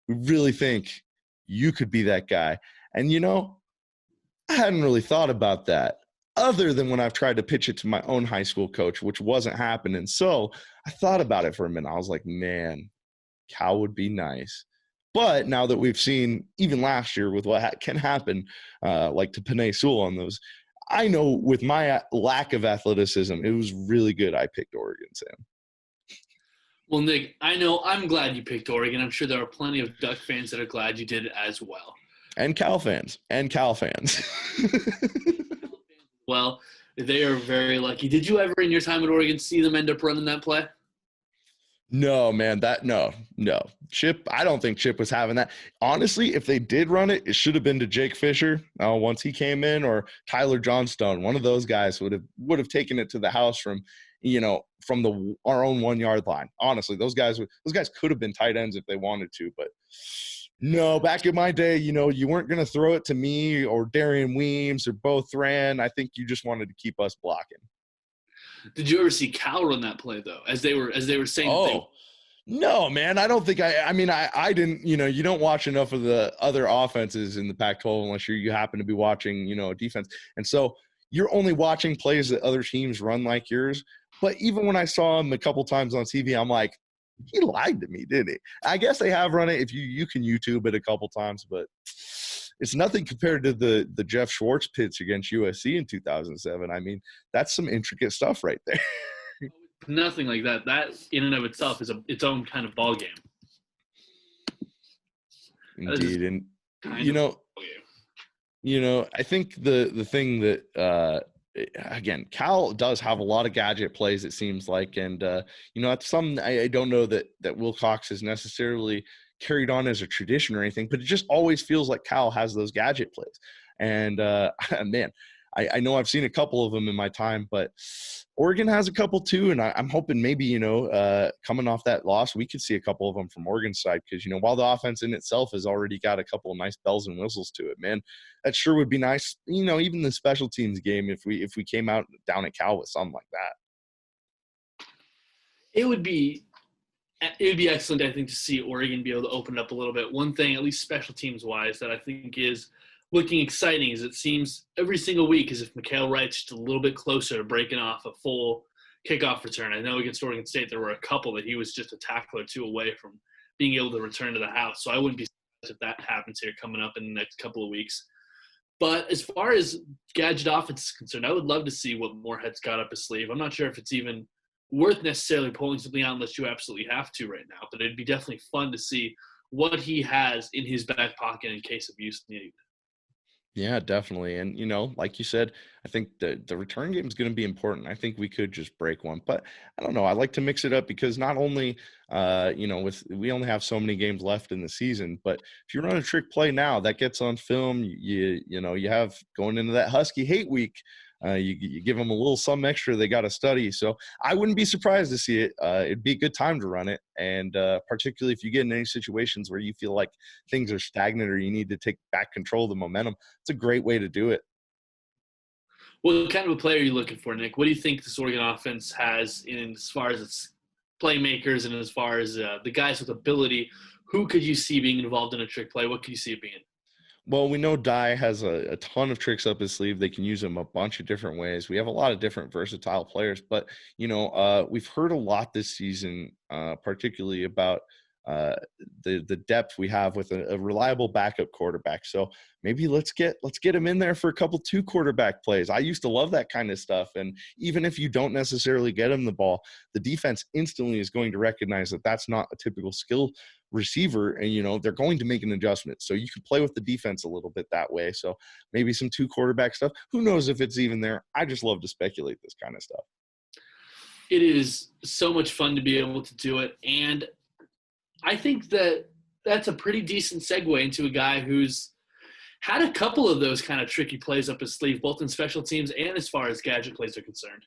We really think you could be that guy. And, I hadn't really thought about that other than when I've tried to pitch it to my own high school coach, which wasn't happening. So I thought about it for a minute. I was like, man, Cal would be nice. But now that we've seen, even last year, with what can happen, like to Panay Sewell on those, I know with my lack of athleticism, it was really good I picked Oregon, Sam. Well, Nick, I know I'm glad you picked Oregon. I'm sure there are plenty of Duck fans that are glad you did it as well. And Cal fans. Well, they are very lucky. Did you ever in your time at Oregon see them end up running that play? No, man, no. Chip, I don't think Chip was having that. Honestly, if they did run it, it should have been to Jake Fisher once he came in, or Tyler Johnstone. One of those guys would have taken it to the house from our own 1 yard line. Honestly, those guys could have been tight ends if they wanted to, but no, back in my day, you weren't going to throw it to me or Darian Weems, or both ran. I think you just wanted to keep us blocking. Did you ever see Cal run that play though? As they were saying. Oh, no, man. I don't think I didn't. You don't watch enough of the other offenses in the Pac-12 unless you happen to be watching, a defense, and so you're only watching plays that other teams run like yours. But even when I saw him a couple times on TV, I'm like, he lied to me, didn't he? I guess they have run it. If you can YouTube it a couple times, but it's nothing compared to the Jeff Schwartz pitch against USC in 2007. I mean, that's some intricate stuff right there. Nothing like that. That in and of itself is its own kind of ball game. Indeed, and I think the thing that again, Cal does have a lot of gadget plays, it seems like, and I don't know that Wilcox has necessarily carried on as a tradition or anything, but it just always feels like Cal has those gadget plays. And man, I know I've seen a couple of them in my time, but Oregon has a couple too, and I'm hoping maybe coming off that loss, we could see a couple of them from Oregon's side, because while the offense in itself has already got a couple of nice bells and whistles to it, man, that sure would be nice. Even the special teams game, if we came out down at Cal with something like that, it would be excellent, I think, to see Oregon be able to open it up a little bit. One thing, at least special teams wise, that I think is looking exciting is it seems every single week as if Mikhail Wright's just a little bit closer to breaking off a full kickoff return. I know against Oregon State there were a couple that he was just a tackle or two away from being able to return to the house. So I wouldn't be surprised if that happens here coming up in the next couple of weeks. But as far as gadget offense is concerned, I would love to see what Moorhead's got up his sleeve. I'm not sure if it's even worth necessarily pulling something out unless you absolutely have to right now. But it'd be definitely fun to see what he has in his back pocket in case of use needed. Yeah, definitely. And, like you said, I think the return game is going to be important. I think we could just break one, but I don't know. I like to mix it up because not only, we only have so many games left in the season, but if you run a trick play now that gets on film, you have going into that Husky hate week, you give them a little some extra they got to study. So I wouldn't be surprised to see it. It'd be a good time to run it. And particularly if you get in any situations where you feel like things are stagnant or you need to take back control of the momentum, it's a great way to do it. What kind of a player are you looking for, Nick? What do you think this Oregon offense has in as far as its playmakers and as far as the guys with ability? Who could you see being involved in a trick play? What could you see it being? Well, we know Dye has a ton of tricks up his sleeve. They can use them a bunch of different ways. We have a lot of different versatile players, but, we've heard a lot this season, particularly about the depth we have with a reliable backup quarterback. So maybe let's get him in there for a couple 2 quarterback plays. I used to love that kind of stuff. And even if you don't necessarily get him the ball, the defense instantly is going to recognize that that's not a typical skill receiver, and they're going to make an adjustment. So you can play with the defense a little bit that way. So maybe some 2 quarterback stuff. Who knows if it's even there? I just love to speculate this kind of stuff. It is so much fun to be able to do it, and I think that's a pretty decent segue into a guy who's had a couple of those kind of tricky plays up his sleeve, both in special teams and as far as gadget plays are concerned.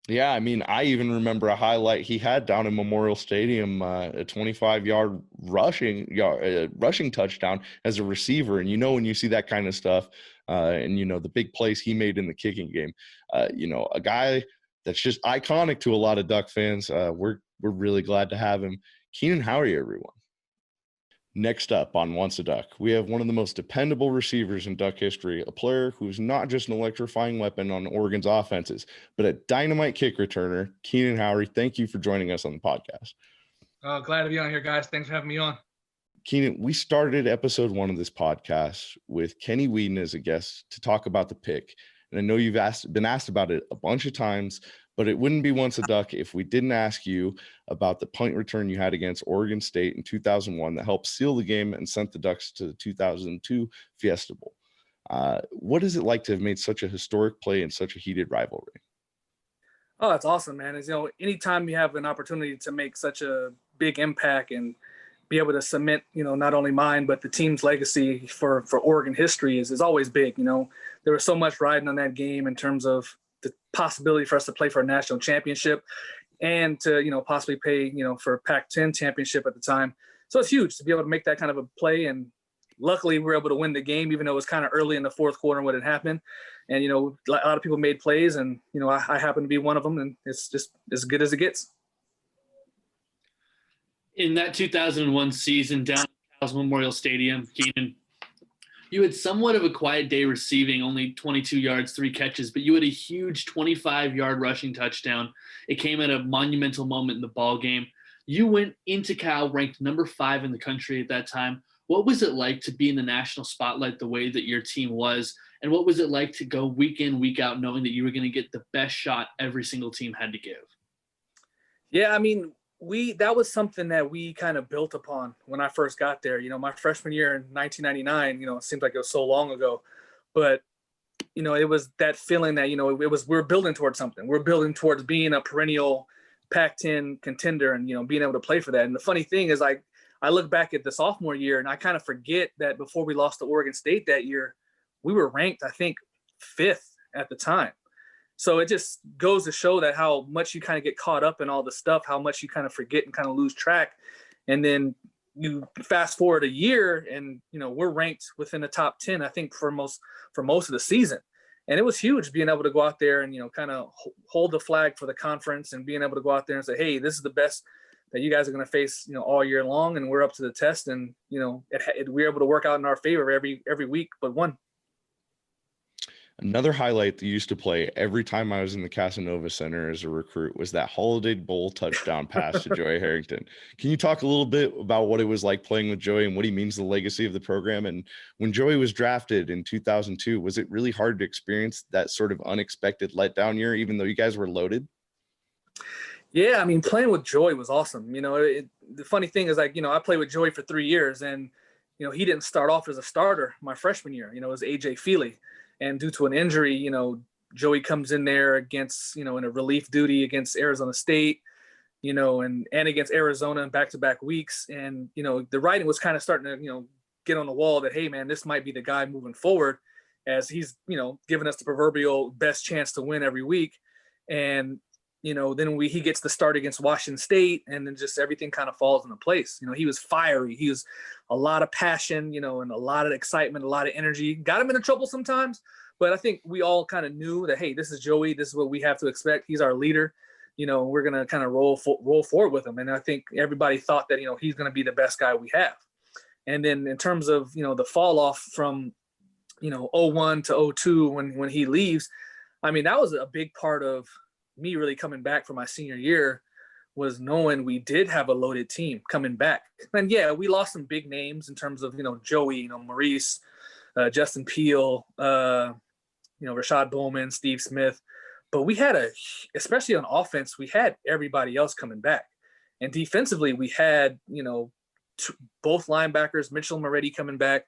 Yeah, I mean, I even remember a highlight he had down in Memorial Stadium, a 25-yard rushing touchdown as a receiver. And when you see that kind of stuff, and the big plays he made in the kicking game, a guy that's just iconic to a lot of Duck fans. We're really glad to have him. Keenan Howry, everyone. Next up on Once a Duck, we have one of the most dependable receivers in Duck history, a player who's not just an electrifying weapon on Oregon's offenses, but a dynamite kick returner. Keenan Howry, thank you for joining us on the podcast. Glad to be on here, guys. Thanks for having me on. Keenan, we started episode 1 of this podcast with Kenny Whedon as a guest to talk about the pick. And I know you've been asked about it a bunch of times, but it wouldn't be once a duck if we didn't ask you about the punt return you had against Oregon State in 2001 that helped seal the game and sent the Ducks to the 2002 Fiesta Bowl. What is it like to have made such a historic play in such a heated rivalry? Oh, that's awesome, man. Anytime you have an opportunity to make such a big impact and be able to cement, not only mine, but the team's legacy for Oregon history is always big. There was so much riding on that game in terms of the possibility for us to play for a national championship and to, possibly play, for a Pac-10 championship at the time. So it's huge to be able to make that kind of a play. And luckily we were able to win the game, even though it was kind of early in the fourth quarter when it happened. And, a lot of people made plays and, I happen to be one of them, and it's just as good as it gets. In that 2001 season down at Cal's Memorial Stadium, Keenan, you had somewhat of a quiet day receiving, only 22 yards, 3 catches, but you had a huge 25-yard rushing touchdown. It came at a monumental moment in the ball game. You went into Cal ranked number 5 in the country at that time. What was it like to be in the national spotlight the way that your team was? And what was it like to go week in, week out, knowing that you were going to get the best shot every single team had to give? Yeah, that was something that we kind of built upon when I first got there. My freshman year in 1999, it seems like it was so long ago, but it was that feeling that, we're building towards something. We're building towards being a perennial Pac-10 contender and, being able to play for that. And the funny thing is, I look back at the sophomore year and I kind of forget that before we lost to Oregon State that year, we were ranked, I think, 5th at the time. So it just goes to show that how much you kind of get caught up in all the stuff, how much you kind of forget and kind of lose track. And then you fast forward a year and, we're ranked within the top 10, I think, for most of the season. And it was huge being able to go out there and, kind of hold the flag for the conference and being able to go out there and say, hey, this is the best that you guys are going to face, all year long. And we're up to the test. And, we're able to work out in our favor every week but one. Another highlight that used to play every time I was in the Casanova Center as a recruit was that Holiday Bowl touchdown pass to Joey Harrington. Can you talk a little bit about what it was like playing with Joey and what he means to the legacy of the program? And when Joey was drafted in 2002, was it really hard to experience that sort of unexpected letdown year, even though you guys were loaded? Yeah, playing with Joey was awesome. The funny thing is, I played with Joey for 3 years, and, he didn't start off as a starter my freshman year. It was A.J. Feely. And due to an injury, Joey comes in there against, in a relief duty against Arizona State, and against Arizona in back-to-back weeks. And, the writing was kind of starting to, get on the wall that, hey, man, this might be the guy moving forward, as he's, giving us the proverbial best chance to win every week. And, then he gets the start against Washington State, and then just everything kind of falls into place. He was fiery. He was a lot of passion, and a lot of excitement, a lot of energy. Got him into trouble sometimes, but I think we all kind of knew that, hey, this is Joey. This is what we have to expect. He's our leader. We're going to kind of roll forward with him. And I think everybody thought that, he's going to be the best guy we have. And then in terms of, the fall off from, 01 to 02 when he leaves, that was a big part of me really coming back for my senior year, was knowing we did have a loaded team coming back. And yeah, we lost some big names in terms of, Joey, Maurice, Justin Peel, Rashad Bowman, Steve Smith. But we had especially on offense, we had everybody else coming back. And defensively, we had, both linebackers, Mitchell Moretti coming back.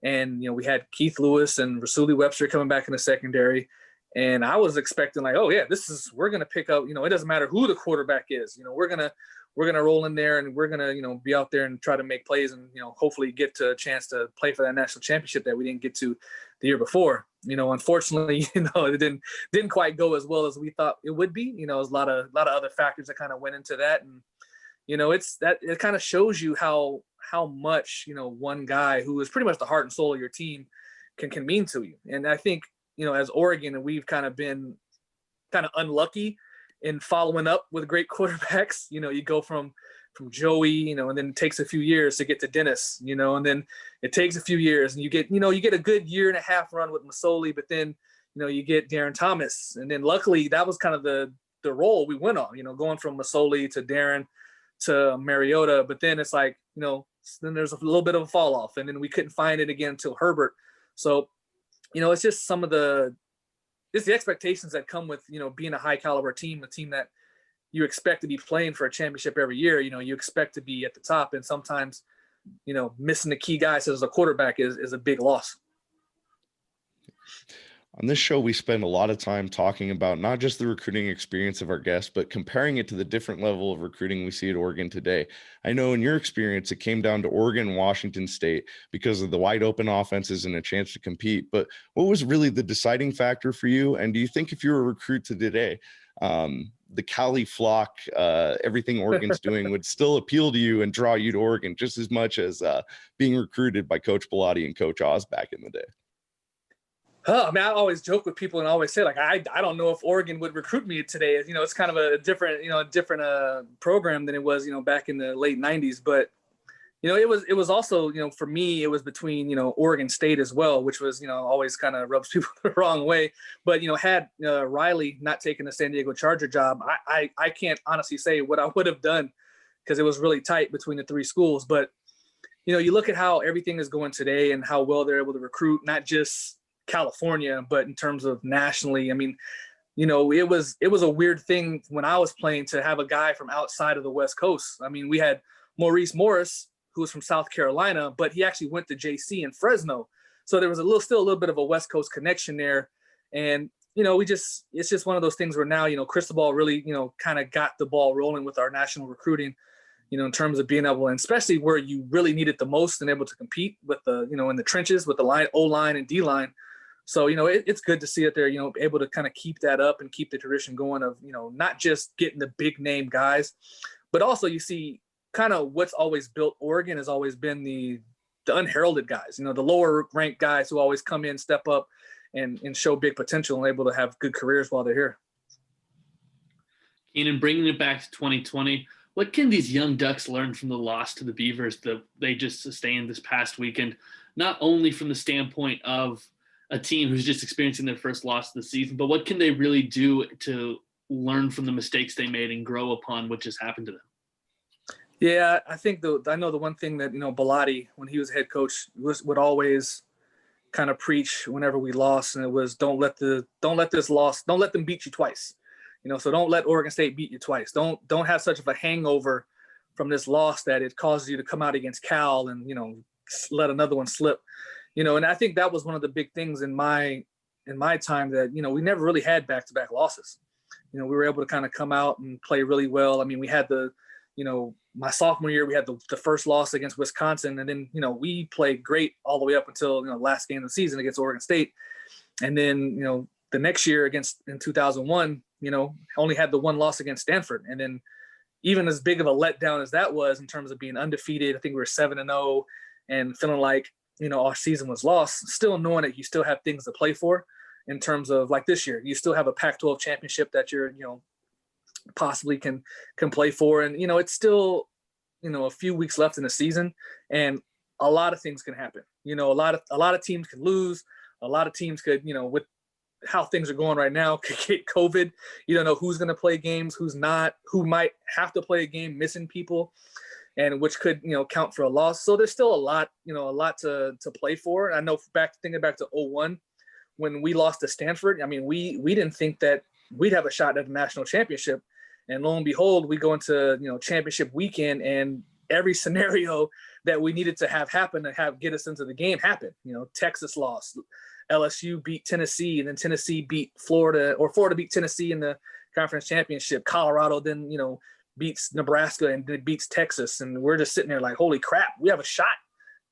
And, we had Keith Lewis and Rasuli Webster coming back in the secondary. And I was expecting we're going to pick up, it doesn't matter who the quarterback is, we're going to roll in there and we're going to, be out there and try to make plays and, hopefully get to a chance to play for that national championship that we didn't get to the year before. Unfortunately, it didn't quite go as well as we thought it would be. There's a lot of other factors that kind of went into that. And, it kind of shows you how much, one guy who is pretty much the heart and soul of your team can mean to you. And I think, as Oregon, we've kind of been kind of unlucky in following up with great quarterbacks. You go from Joey, and then it takes a few years to get to Dennis, and then it takes a few years and you get a good year and a half run with Masoli, but then, you get Darren Thomas. And then luckily that was kind of the role we went on, going from Masoli to Darren to Mariota. But then it's then there's a little bit of a fall off, and then we couldn't find it again until Herbert. So, it's just some of the just the expectations that come with, being a high caliber team, a team that you expect to be playing for a championship every year. You expect to be at the top, and sometimes, missing the key guys as a quarterback is a big loss. On this show, we spend a lot of time talking about not just the recruiting experience of our guests, but comparing it to the different level of recruiting we see at Oregon today. I know in your experience, it came down to Oregon and Washington State because of the wide open offenses and a chance to compete. But what was really the deciding factor for you? And do you think if you're a recruit to today, the Cali flock, everything Oregon's doing would still appeal to you and draw you to Oregon just as much as being recruited by Coach Bellotti and Coach Oz back in the day? I mean, I always joke with people and always say, like, I don't know if Oregon would recruit me today. It's kind of a different, program than it was, back in the late 90s. But, it was also, for me, it was between, Oregon State as well, which was, always kind of rubs people the wrong way. But, had Riley not taken the San Diego Charger job, I can't honestly say what I would have done because it was really tight between the three schools. But, you look at how everything is going today and how well they're able to recruit, not just California, but in terms of nationally. I mean, it was a weird thing when I was playing to have a guy from outside of the West Coast. I mean, we had Maurice Morris, who was from South Carolina, but he actually went to JC in Fresno. So there was still a little bit of a West Coast connection there. And, it's just one of those things where now, Cristobal really, kind of got the ball rolling with our national recruiting, in terms of being able, and especially where you really need it the most and able to compete with the, in the trenches with the line, O-line and D-line. So, it's good to see that they're, able to kind of keep that up and keep the tradition going of, not just getting the big name guys, but also you see kind of what's always built Oregon has always been the unheralded guys, the lower ranked guys who always come in, step up and show big potential and able to have good careers while they're here. Keenan, bringing it back to 2020, what can these young Ducks learn from the loss to the Beavers that they just sustained this past weekend, not only from the standpoint of a team who's just experiencing their first loss of the season, but what can they really do to learn from the mistakes they made and grow upon what just happened to them? Yeah, I think I know the one thing that, Bellotti, when he was head coach, would always kind of preach whenever we lost, and it was don't let them beat you twice. So don't let Oregon State beat you twice. Don't have such of a hangover from this loss that it causes you to come out against Cal and, let another one slip. And I think that was one of the big things in my time that, we never really had back-to-back losses. We were able to kind of come out and play really well. I mean, we had my sophomore year, we had the first loss against Wisconsin. And then, we played great all the way up until, last game of the season against Oregon State. And then, the next year in 2001, only had the one loss against Stanford. And then even as big of a letdown as that was in terms of being undefeated, I think we were 7-0 and feeling like, our season was lost, still knowing that you still have things to play for in terms of like this year, you still have a Pac-12 championship that you're, possibly can play for. And, it's still, a few weeks left in the season and a lot of things can happen. A lot of teams could lose. A lot of teams could, with how things are going right now, could get COVID. You don't know who's going to play games, who's not, who might have to play a game missing people, and which could, count for a loss. So there's still a lot to play for. I know thinking back to 2001 when we lost to Stanford. I mean, we didn't think that we'd have a shot at the national championship. And lo and behold, we go into, championship weekend and every scenario that we needed to have happen to get us into the game happened. Texas lost, LSU beat Tennessee, and then Tennessee beat Florida, or Florida beat Tennessee in the conference championship. Colorado then, beats Nebraska and it beats Texas. And we're just sitting there like, holy crap, we have a shot,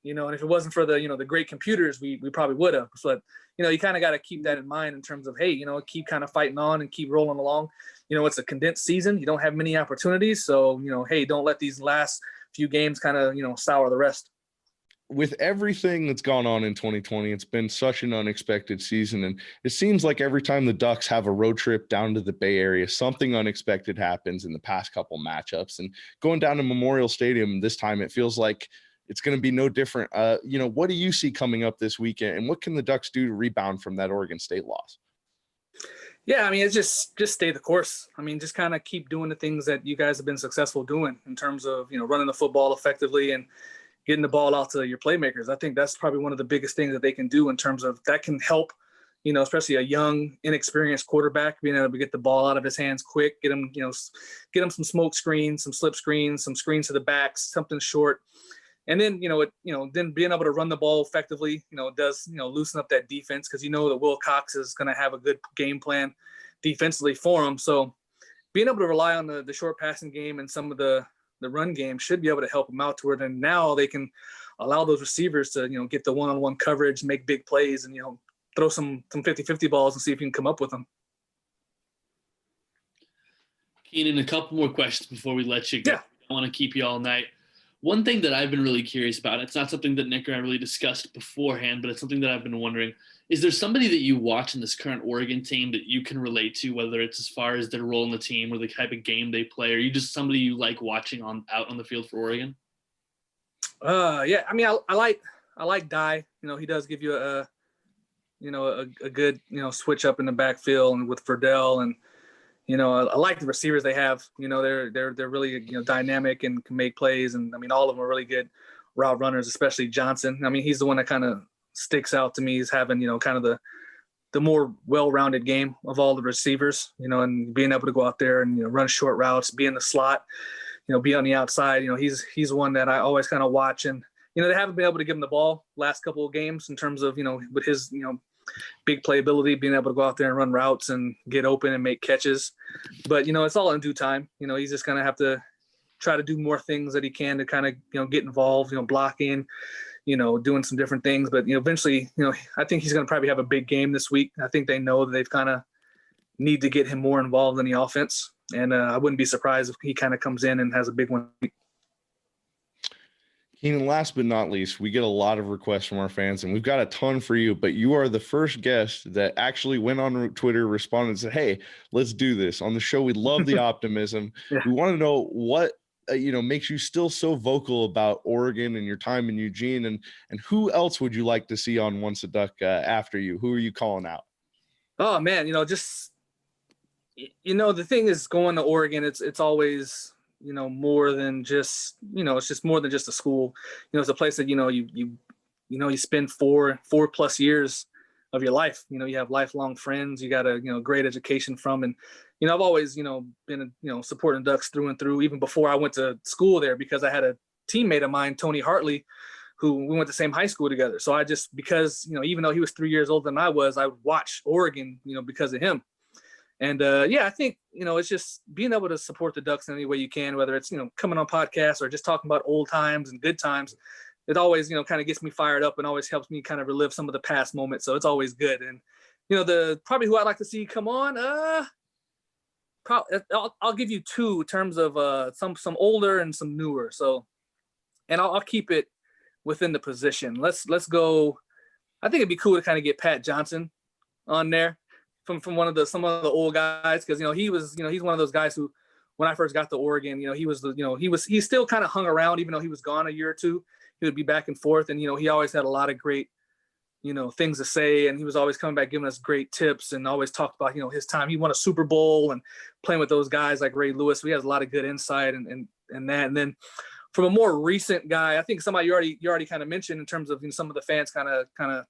and if it wasn't for the, the great computers, we probably would have. But, you kind of got to keep that in mind in terms of, hey, keep kind of fighting on and keep rolling along. It's a condensed season. You don't have many opportunities. So, hey, don't let these last few games kind of, sour the rest. With everything that's gone on in 2020, it's been such an unexpected season. And it seems like every time the Ducks have a road trip down to the Bay Area, something unexpected happens in the past couple matchups. And going down to Memorial Stadium this time, it feels like it's going to be no different. What do you see coming up this weekend, and what can the Ducks do to rebound from that Oregon State loss? Yeah, I mean, it's just stay the course. I mean, just kind of keep doing the things that you guys have been successful doing in terms of, running the football effectively and getting the ball out to your playmakers. I think that's probably one of the biggest things that they can do in terms of that can help, especially a young, inexperienced quarterback, being able to get the ball out of his hands quick, get him some smoke screens, some slip screens, some screens to the backs, something short. And then, then being able to run the ball effectively, does, loosen up that defense, because that Will Cox is going to have a good game plan defensively for him. So being able to rely on the short passing game and some of the run game should be able to help them out to where then now they can allow those receivers to, get the one-on-one coverage, make big plays, and, throw some 50-50 balls and see if you can come up with them. Keenan, a couple more questions before we let you go. Yeah. I want to keep you all night. One thing that I've been really curious about, it's not something that Nick and I really discussed beforehand, but it's something that I've been wondering. Is there somebody that you watch in this current Oregon team that you can relate to, whether it's as far as their role in the team or the type of game they play? Or are you just somebody you like watching out on the field for Oregon? Yeah. I mean, I like Dye. He does give you a good, switch up in the backfield and with Verdell, and, I like the receivers they have. They're really, dynamic and can make plays. And I mean, all of them are really good route runners, especially Johnson. I mean, he's the one that kind of sticks out to me as having, kind of the more well-rounded game of all the receivers, and being able to go out there and, run short routes, be in the slot, be on the outside. He's one that I always kind of watch. And, they haven't been able to give him the ball last couple of games in terms of, with his, big playability, being able to go out there and run routes and get open and make catches. But, it's all in due time. He's just going to have to try to do more things that he can to kind of, get involved, blocking, doing some different things. But, eventually, I think he's going to probably have a big game this week. I think they know that they've kind of need to get him more involved in the offense. And I wouldn't be surprised if he kind of comes in and has a big one. Keenan, last but not least, we get a lot of requests from our fans, and we've got a ton for you, but you are the first guest that actually went on Twitter, responded, and said, hey, let's do this. On the show, we love the optimism. Yeah. We want to know what, makes you still so vocal about Oregon and your time in Eugene, and who else would you like to see on Once a Duck after you? Who are you calling out? Oh, man, the thing is, going to Oregon, it's always – more than just, it's just more than just a school. It's a place that, you spend 4+ years of your life. You have lifelong friends, you got a, great education from. And, I've always, been, supporting Ducks through and through, even before I went to school there, because I had a teammate of mine, Tony Hartley, who we went to the same high school together. So I just, because, even though he was 3 years older than I was, I watched Oregon, because of him. And, I think, it's just being able to support the Ducks in any way you can, whether it's, coming on podcasts or just talking about old times and good times. It always, kind of gets me fired up and always helps me kind of relive some of the past moments. So it's always good. And, probably who I'd like to see come on, I'll give you two in terms of some older and some newer. So, and I'll keep it within the position. Let's go. I think it'd be cool to kind of get Pat Johnson on there. From some of the old guys, because he was he's one of those guys who, when I first got to Oregon, he still kind of hung around, even though he was gone a year or two. He would be back and forth, and he always had a lot of great things to say, and he was always coming back giving us great tips, and always talked about his time. He won a Super Bowl and playing with those guys like Ray Lewis. So he has a lot of good insight and that. And then from a more recent guy, I think somebody you already kind of mentioned in terms of some of the fans kind of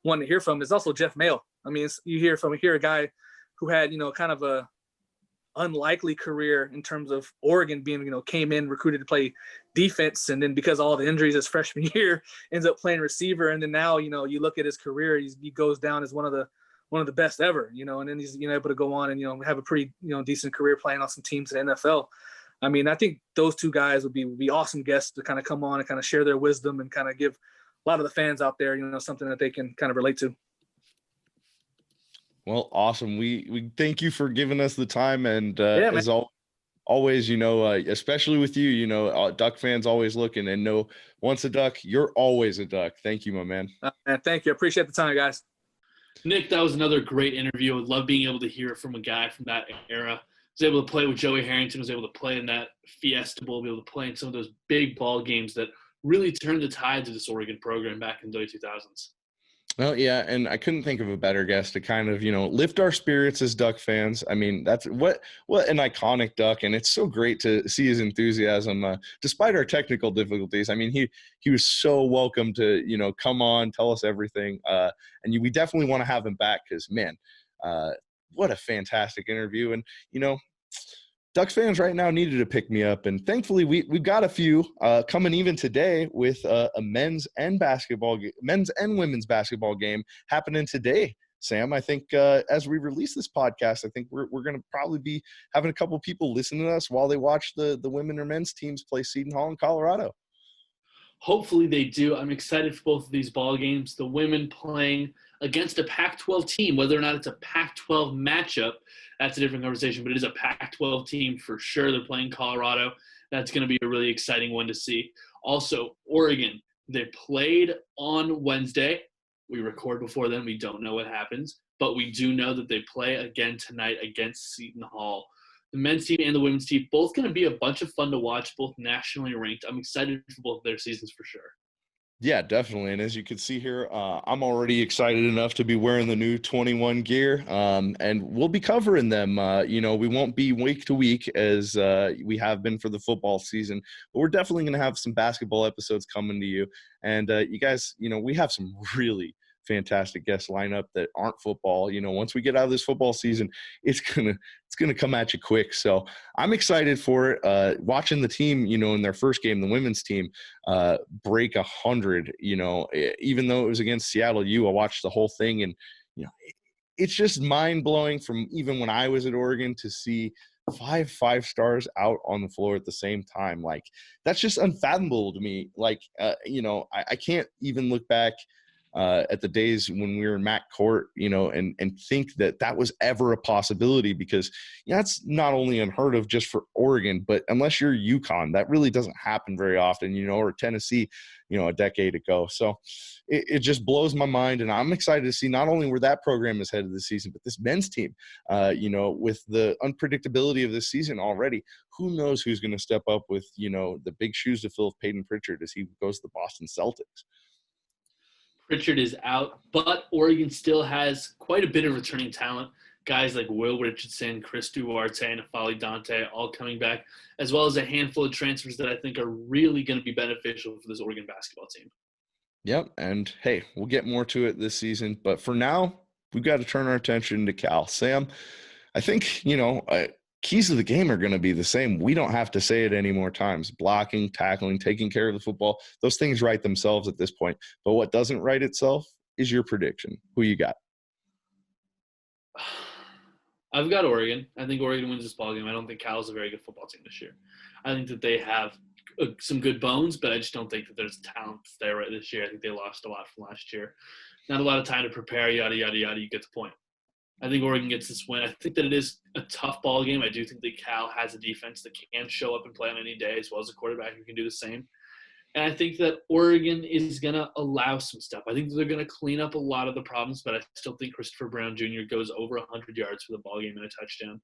wanting to hear from is also Jeff Mail. I mean, you hear a guy who had, kind of a unlikely career in terms of Oregon being, came in, recruited to play defense. And then because of all the injuries his freshman year, ends up playing receiver. And then now, you look at his career, he goes down as one of the best ever, and then he's, able to go on and, have a pretty, decent career playing on some teams in the NFL. I mean, I think those two guys would be awesome guests to kind of come on and kind of share their wisdom and kind of give a lot of the fans out there, something that they can kind of relate to. Well, awesome. We thank you for giving us the time, and as always, especially with you, Duck fans always looking, and once a Duck, you're always a Duck. Thank you, my man. Man, thank you. I appreciate the time, guys. Nick, that was another great interview. I would love being able to hear from a guy from that era. Was able to play with Joey Harrington, was able to play in that Fiesta Bowl, be able to play in some of those big ball games that really turned the tides of this Oregon program back in the early 2000s. Well, yeah, and I couldn't think of a better guest to kind of, lift our spirits as Duck fans. I mean, that's what an iconic Duck, and it's so great to see his enthusiasm despite our technical difficulties. I mean, he was so welcome to, come on, tell us everything, and we definitely want to have him back because, man, what a fantastic interview, and Ducks fans right now needed to pick me up, and thankfully we've got a few coming even today with a men's and women's basketball game happening today. Sam, I think as we release this podcast, I think we're going to probably be having a couple people listen to us while they watch the women or men's teams play Seton Hall in Colorado. Hopefully they do. I'm excited for both of these ball games. The women playing against a Pac-12 team, whether or not it's a Pac-12 matchup, that's a different conversation, but it is a Pac-12 team for sure. They're playing Colorado. That's going to be a really exciting one to see. Also, Oregon, they played on Wednesday. We record before then. We don't know what happens, but we do know that they play again tonight against Seton Hall. The men's team and the women's team, both going to be a bunch of fun to watch, both nationally ranked. I'm excited for both of their seasons for sure. Yeah, definitely. And as you can see here, I'm already excited enough to be wearing the new 21 gear, and we'll be covering them. We won't be week to week as we have been for the football season, but we're definitely going to have some basketball episodes coming to you. And you guys, we have some really fantastic guests lineup that aren't football. Once we get out of this football season, it's gonna come at you quick. So I'm excited for it. Watching the team, in their first game, the women's team, break 100. Even though it was against Seattle U, I watched the whole thing, and it's just mind blowing from even when I was at Oregon to see five stars out on the floor at the same time. Like, that's just unfathomable to me. Like, I can't even look back at the days when we were in Mac Court, and think that was ever a possibility, because that's not only unheard of just for Oregon, but unless you're UConn, that really doesn't happen very often, or Tennessee, a decade ago. So it just blows my mind. And I'm excited to see not only where that program is headed this season, but this men's team, with the unpredictability of this season already, who knows who's going to step up with, the big shoes to fill with Peyton Pritchard as he goes to the Boston Celtics. Pritchard is out, but Oregon still has quite a bit of returning talent. Guys like Will Richardson, Chris Duarte, and Afali Dante all coming back, as well as a handful of transfers that I think are really going to be beneficial for this Oregon basketball team. Yep, and hey, we'll get more to it this season. But for now, we've got to turn our attention to Cal. Sam, I think, keys to the game are going to be the same. We don't have to say it any more times. Blocking, tackling, taking care of the football, those things write themselves at this point. But what doesn't write itself is your prediction. Who you got? I've got Oregon. I think Oregon wins this ballgame. I don't think Cal is a very good football team this year. I think that they have some good bones, but I just don't think that there's talent there right this year. I think they lost a lot from last year. Not a lot of time to prepare, yada, yada, yada. You get the point. I think Oregon gets this win. I think that it is a tough ball game. I do think that Cal has a defense that can show up and play on any day, as well as a quarterback who can do the same. And I think that Oregon is going to allow some stuff. I think that they're going to clean up a lot of the problems, but I still think Christopher Brown Jr. goes over 100 yards for the ball game and a touchdown.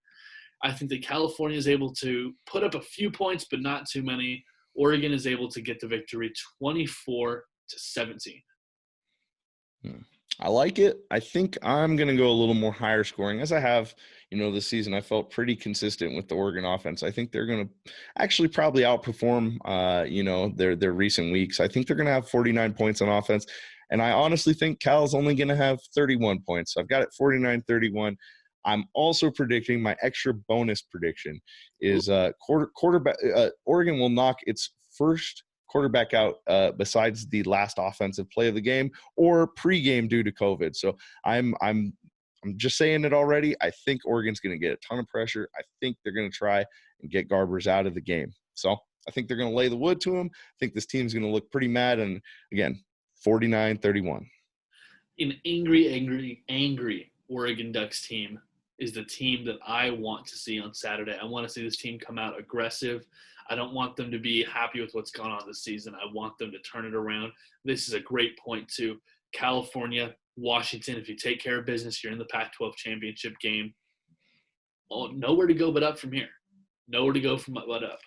I think that California is able to put up a few points, but not too many. Oregon is able to get the victory 24-17. I like it. I think I'm going to go a little more higher scoring, as I have, this season. I felt pretty consistent with the Oregon offense. I think they're going to actually probably outperform, their recent weeks. I think they're going to have 49 points on offense. And I honestly think Cal's only going to have 31 points. So I've got it 49-31. I'm also predicting, my extra bonus prediction is quarterback. Oregon will knock its first quarterback out besides the last offensive play of the game or pregame due to COVID. So I'm just saying it already. I think Oregon's going to get a ton of pressure. I think they're going to try and get Garbers out of the game. So I think they're going to lay the wood to him. I think this team's going to look pretty mad. And again, 49-31. An angry Oregon Ducks team is the team that I want to see on Saturday. I want to see this team come out aggressive. I don't want them to be happy with what's gone on this season. I want them to turn it around. This is a great point to California, Washington. If you take care of business, you're in the Pac-12 championship game. Oh, nowhere to go but up from here. Nowhere to go from but up.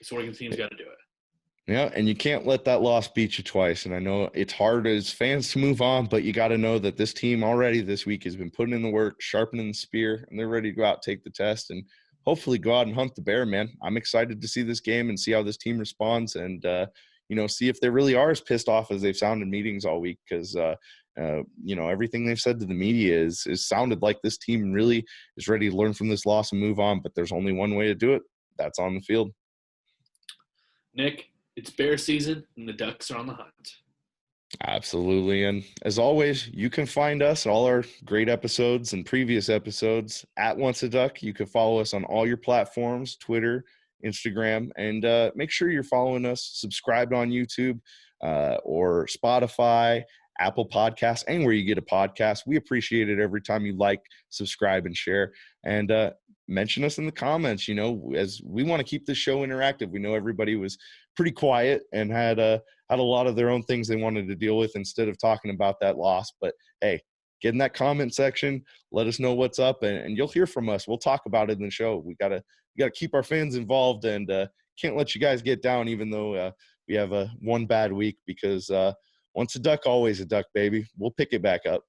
This Oregon team's got to do it. Yeah, and you can't let that loss beat you twice. And I know it's hard as fans to move on, but you got to know that this team already this week has been putting in the work, sharpening the spear, and they're ready to go out, take the test, and hopefully go out and hunt the bear, man. I'm excited to see this game and see how this team responds and, see if they really are as pissed off as they've sounded in meetings all week because, everything they've said to the media is sounded like this team really is ready to learn from this loss and move on, but there's only one way to do it. That's on the field. Nick, it's bear season, and the Ducks are on the hunt. Absolutely. And as always, you can find us, all our great episodes and previous episodes at Once a Duck. You can follow us on all your platforms, Twitter, Instagram, and make sure you're following us, subscribed on YouTube or Spotify, Apple Podcasts, anywhere you get a podcast. We appreciate it every time you like, subscribe, and share. And mention us in the comments, as we want to keep this show interactive. We know everybody was pretty quiet and had a lot of their own things they wanted to deal with instead of talking about that loss. But hey, get in that comment section, let us know what's up, and you'll hear from us. We'll talk about it in the show. We gotta keep our fans involved, and can't let you guys get down, even though we have one bad week, because once a duck, always a duck, baby. We'll pick it back up.